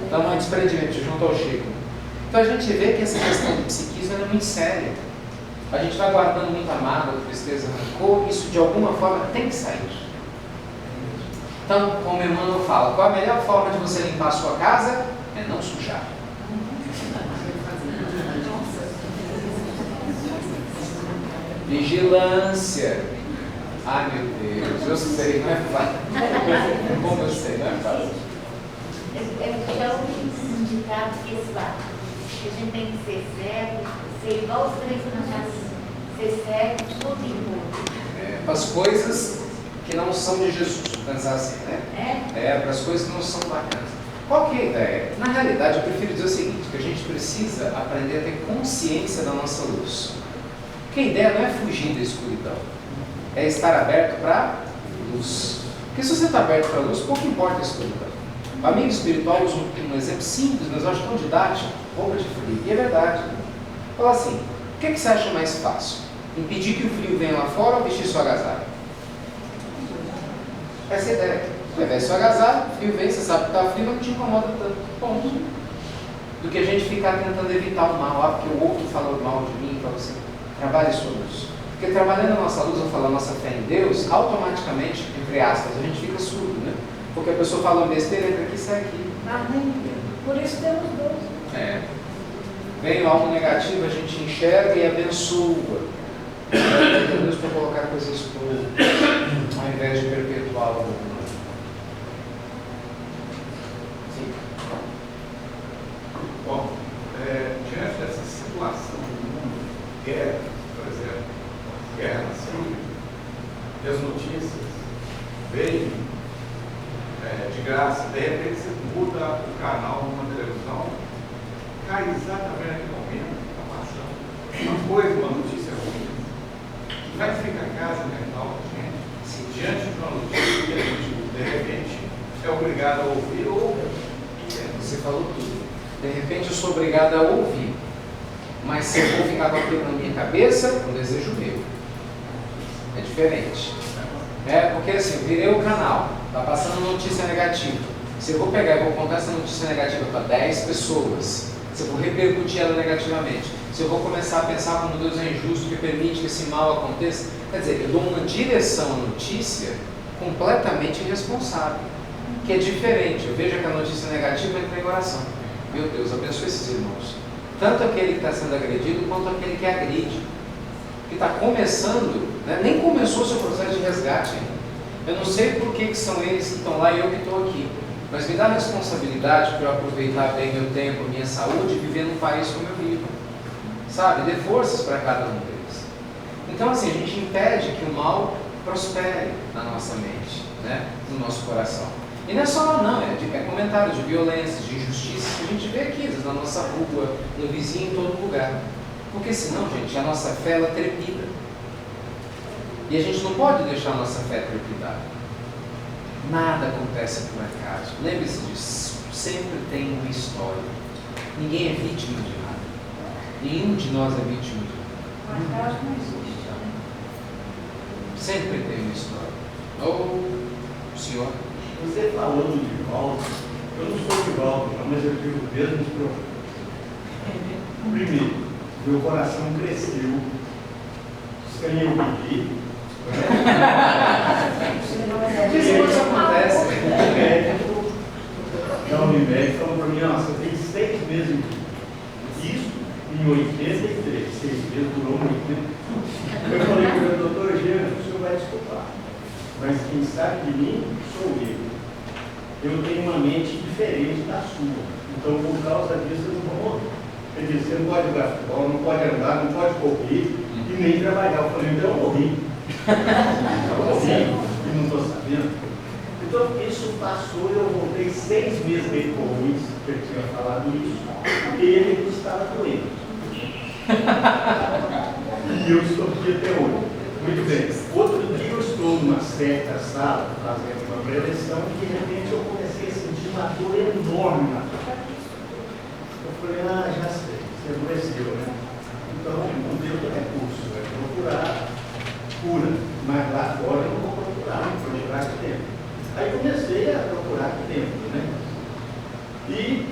Então, um desprendimento junto ao Chico. Então, a gente vê que essa questão do psiquismo é muito séria. A gente vai guardando muita mágoa, tristeza, rancor, isso de alguma forma tem que sair. Então, como Emmanuel fala, qual a melhor forma de você limpar a sua casa? É não sujar. Vigilância. Ai meu Deus, eu sei, não é fácil. Como eu sei, não é fácil. Eu já ouvi um ditado que esse lado, que a gente tem que ser cego, ser igual os três na casa, ser cego, tudo em tudo. Para as coisas que não são de Jesus, pensar assim, né? Para as coisas que não são bacanas. Qual que é a ideia? Na realidade, eu prefiro dizer o seguinte, que a gente precisa aprender a ter consciência da nossa luz. Porque a ideia não é fugir da escuridão, é estar aberto para a luz. Porque se você está aberto para a luz, pouco importa a escuridão. O amigo espiritual usa um exemplo simples, mas eu acho tão didático, roupa de frio. E é verdade. Fala assim, o que você acha mais fácil? Impedir que o frio venha lá fora ou vestir sua agasalho? Essa é a ideia. Você veste seu agasalho, o frio vem, você sabe que está frio, mas não te incomoda tanto. Ponto. Do que a gente ficar tentando evitar o mal, porque o outro falou mal de mim, para você. Trabalhe sua luz. Porque trabalhando a nossa luz, ou falando a nossa fé em Deus, automaticamente, entre aspas, a gente fica surdo, né? Porque a pessoa fala uma besteira, entra aqui e sai aqui. Por isso temos dois. Vem algo negativo, a gente enxerga e abençoa. Deus para colocar coisas boas, ao invés de perpetuar o mundo. Sim. Bom, diante dessa situação do mundo, guerra, por exemplo, guerra na Síria, e as notícias veem de graça, de repente você muda o canal numa televisão, cai exatamente naquele momento, está passando uma coisa, uma notícia ruim. Como é que fica a casa mental da gente? Diante de uma notícia que a gente, de repente, é obrigado a ouvir ou Você falou tudo. De repente eu sou obrigado a ouvir. Mas se eu vou ficar com aquilo na minha cabeça, é um desejo meu. É diferente. Porque assim, eu virei o canal, está passando notícia negativa. Se eu vou pegar e vou contar essa notícia negativa para 10 pessoas, se eu vou repercutir ela negativamente, se eu vou começar a pensar como Deus é injusto, que permite que esse mal aconteça, quer dizer, eu dou uma direção à notícia completamente irresponsável, que é diferente. Eu vejo que a notícia negativa entra em oração. Meu Deus, abençoe esses irmãos. Tanto aquele que está sendo agredido, quanto aquele que agride. Que está começando, né? Nem começou o seu processo de resgate ainda. Eu não sei por que são eles que estão lá e eu que estou aqui. Mas me dá a responsabilidade para eu aproveitar bem meu tempo, minha saúde e viver num país como eu vivo. Sabe? Dê forças para cada um deles. Então, assim, a gente impede que o mal prospere na nossa mente, né? No nosso coração. E não é só lá não, é comentário de violência, de injustiça que a gente vê aqui, às vezes, na nossa rua, no vizinho, em todo lugar. Porque senão, gente, a nossa fé, ela trepida. E a gente não pode deixar a nossa fé trepidar. Nada acontece por acaso. Lembre-se disso. Sempre tem uma história. Ninguém é vítima de nada. Nenhum de nós é vítima de nada. Acaso não existe, né? Sempre tem uma história. Ou, senhor? Você falando de volta, eu não sou de volta, não, mas eu tive o mesmo problema. Primeiro, meu coração cresceu, estranhei o pedido. Isso acontece. O médico da Unimed falou para mim, nossa, tem 6 meses de vida. Isso em 83, 6 meses durou muito. Eu falei para o doutor Eugênio, o senhor vai desculpar, mas quem sabe de mim sou eu. Eu tenho uma mente diferente da sua, então por causa disso eu não vou morrer. Ele disse, você não pode jogar futebol, não pode andar, não pode correr e nem trabalhar. Eu falei, então eu morri. Eu morri e não estou sabendo. Então isso passou, eu voltei 6 meses depois que eu tinha falado isso, porque ele estava doente. E eu estou aqui até hoje. Muito bem. Outro dia eu estou numa certa sala fazendo uma preleção e de repente eu comecei a sentir uma dor enorme na cabeça. Eu falei, já sei, você adoeceu, né? Então não tem outro recurso, é procurar cura. Mas lá fora eu não vou procurar, vou procurar aqui dentro. Aí comecei a procurar aqui dentro, né? E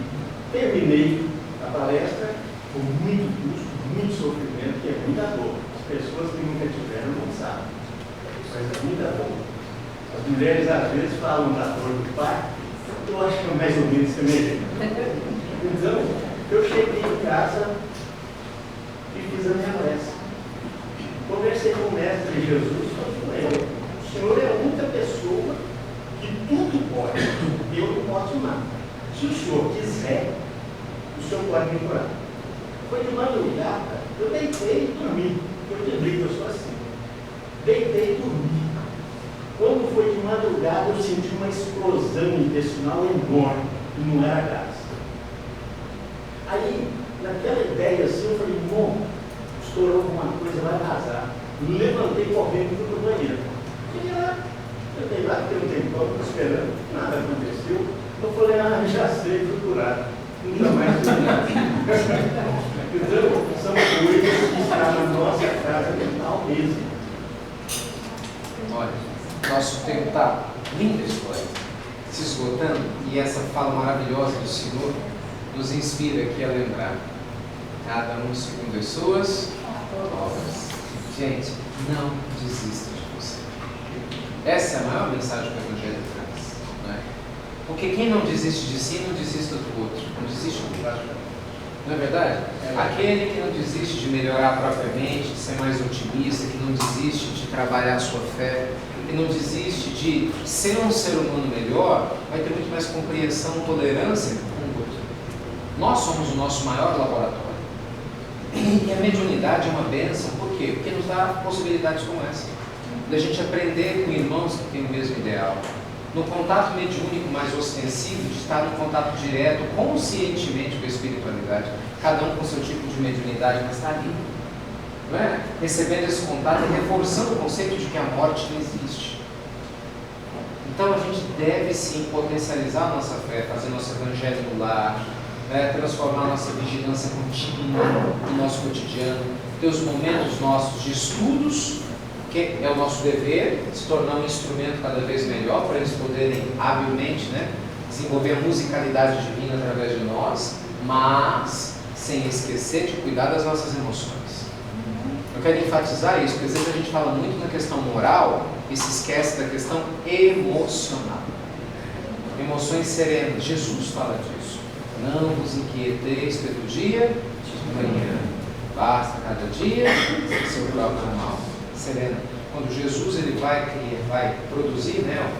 terminei a palestra com muito custo, muito sofrimento, que é muita dor. As pessoas que nunca tiveram não sabem, mas é muita dor. As mulheres às vezes falam da dor do parto, eu acho que é mais ou menos semelhante. Então, eu cheguei em casa e fiz a minha prece. Conversei com o mestre Jesus e falei, o senhor é a única pessoa que tudo pode, eu não posso nada. Se o senhor quiser, o senhor pode me curar. Foi de madrugada, eu deitei e dormi. Eu lembrei que eu sou assim. Deitei e dormi. Quando foi de madrugada, eu senti uma explosão intestinal enorme e não era gás. Aí, naquela ideia assim, eu falei, bom, estourou alguma coisa, vai vazar. Levantei correndo e fui para o banheiro. Eu dei lá, porque eu não tenho tempo, esperando, nada aconteceu. Eu falei, já sei, fui curado. Nunca mais fui nada. Então, são coisas que estão na nossa casa mental mesmo. Olha, nosso tempo está linda a história, se esgotando, e essa fala maravilhosa do Senhor nos inspira aqui a lembrar. Cada um segundo as suas obras. Gente, não desista de você. Essa é a maior mensagem que o Evangelho traz. Não é? Porque quem não desiste de si, não desista do outro. Não desiste do outro. Não é verdade? Aquele que não desiste de melhorar a própria mente, de ser mais otimista, que não desiste de trabalhar a sua fé, que não desiste de ser um ser humano melhor, vai ter muito mais compreensão, tolerância com o outro. Nós somos o nosso maior laboratório. E a mediunidade é uma bênção, por quê? Porque nos dá possibilidades como essa. Da gente aprender com irmãos que têm o mesmo ideal. No contato mediúnico mais ostensivo, de estar no contato direto, conscientemente com a espiritualidade, cada um com seu tipo de mediunidade, mas está ali. Não é? Recebendo esse contato e reforçando o conceito de que a morte não existe. Então a gente deve sim potencializar a nossa fé, fazer nosso evangelho no lar, transformar a nossa vigilância contínua no nosso cotidiano, ter os momentos nossos de estudos, que é o nosso dever, se tornar um instrumento cada vez melhor para eles poderem habilmente, desenvolver a musicalidade divina através de nós, mas sem esquecer de cuidar das nossas emoções. Eu quero enfatizar isso, porque às vezes a gente fala muito na questão moral e se esquece da questão emocional. Emoções serenas, Jesus fala disso. Não vos inquieteis pelo dia de manhã, basta cada dia seu próprio mal. Serena. Quando Jesus ele vai produzir, né,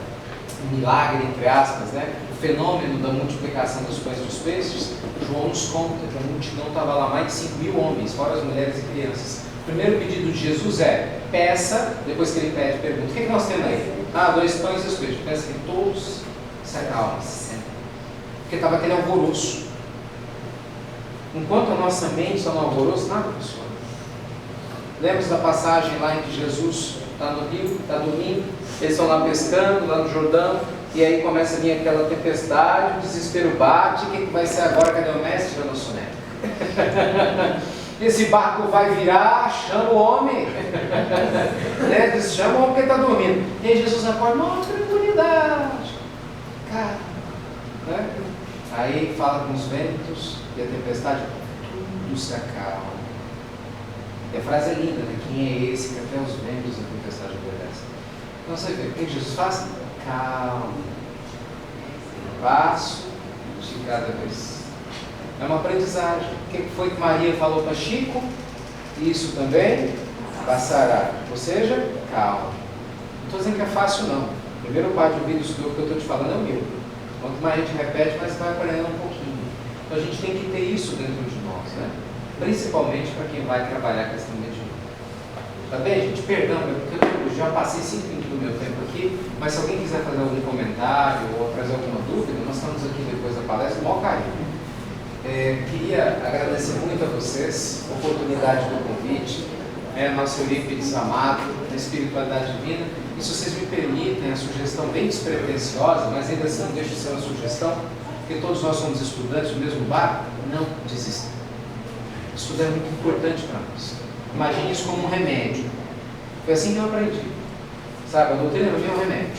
um milagre, entre aspas, né, o fenômeno da multiplicação dos pães e dos peixes, João nos conta que a multidão estava lá, mais de 5.000 homens, fora as mulheres e crianças. O primeiro pedido de Jesus é, peça, depois que ele pede, pergunta, o que nós temos aí? 2 pães e 2 peixes. Peça que todos se acalmem, se sentem. Porque estava aquele alvoroço. Enquanto a nossa mente está no alvoroço, nada funciona. Lembra da passagem lá em que Jesus está no rio, está dormindo, eles estão lá pescando, lá no Jordão, e aí começa a vir aquela tempestade, o desespero bate, o que vai ser agora? Cadê o mestre? Já não sou neto. Esse barco vai virar, chama o homem. Né? Diz, chama o homem porque está dormindo. E aí Jesus acorda, não, tranquilidade. Cara, né? Aí fala com os ventos e a tempestade, tudo se acalma. E a frase é linda, né? Quem é esse que até os ventos da tempestade obedecem? Então você vê, o que Jesus faz? Calma. Um passo de cada vez. É uma aprendizagem. O que foi que Maria falou para Chico? Isso também passará. Ou seja, calma. Não estou dizendo que é fácil, não. O primeiro par de ouvido do que eu estou te falando é o meu. Quanto mais a gente repete, mais você vai aprendendo um pouquinho. Então a gente tem que ter isso dentro de nós, né? Principalmente para quem vai trabalhar a questão mediúnica. Tá bem, gente? Perdão, porque eu já passei 5 minutos do meu tempo aqui, mas se alguém quiser fazer algum comentário ou trazer alguma dúvida, nós estamos aqui depois da palestra, com o maior carinho. Queria agradecer muito a vocês, a oportunidade do convite, nosso Eurípides amado, da espiritualidade divina. E se vocês me permitem, a sugestão bem despretensiosa, mas ainda assim não deixa de ser uma sugestão, porque todos nós somos estudantes do mesmo barco, não desistam. Estudar é muito importante para nós. Imagine isso como um remédio. Foi assim que eu aprendi. Sabe, a doutrina para mim é um remédio.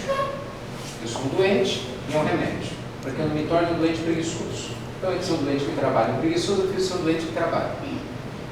Eu sou um doente e é um remédio. Para que eu não me torne um doente preguiçoso. Então eu sou um doente que trabalha. Um preguiçoso eu sou um doente que trabalha.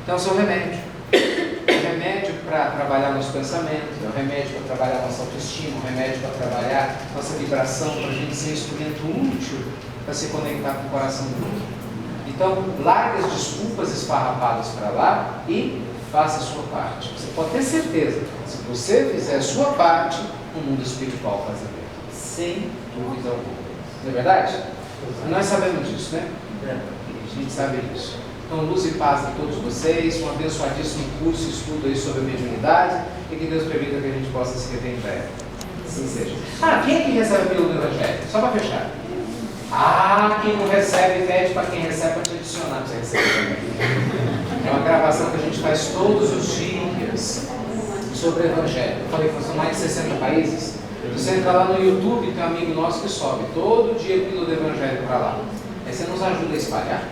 Então eu sou um remédio. É um remédio para trabalhar nosso pensamento, é um remédio para trabalhar nossa autoestima, um remédio para trabalhar nossa vibração, para a gente ser um instrumento útil para se conectar com o coração do mundo. Então, largue as desculpas esfarrapadas para lá e faça a sua parte. Você pode ter certeza, se você fizer a sua parte, o mundo espiritual faz a dele. Sem dúvida alguma. Não é verdade? Nós sabemos disso, né? A gente sabe disso. Então, luz e paz a todos vocês, um abençoadíssimo curso e estudo aí sobre a mediunidade e que Deus permita que a gente possa se rever em breve. Assim seja. Quem é que recebe a pílula do Evangelho? Só para fechar. Quem não recebe, pede para quem recebe para te adicionar para você receber também. É uma gravação que a gente faz todos os dias sobre o Evangelho. Eu falei que são mais de 60 países. Você entra lá no YouTube, tem um amigo nosso que sobe todo dia a pílula do Evangelho para lá. Aí você nos ajuda a espalhar.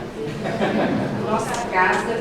Nossa casa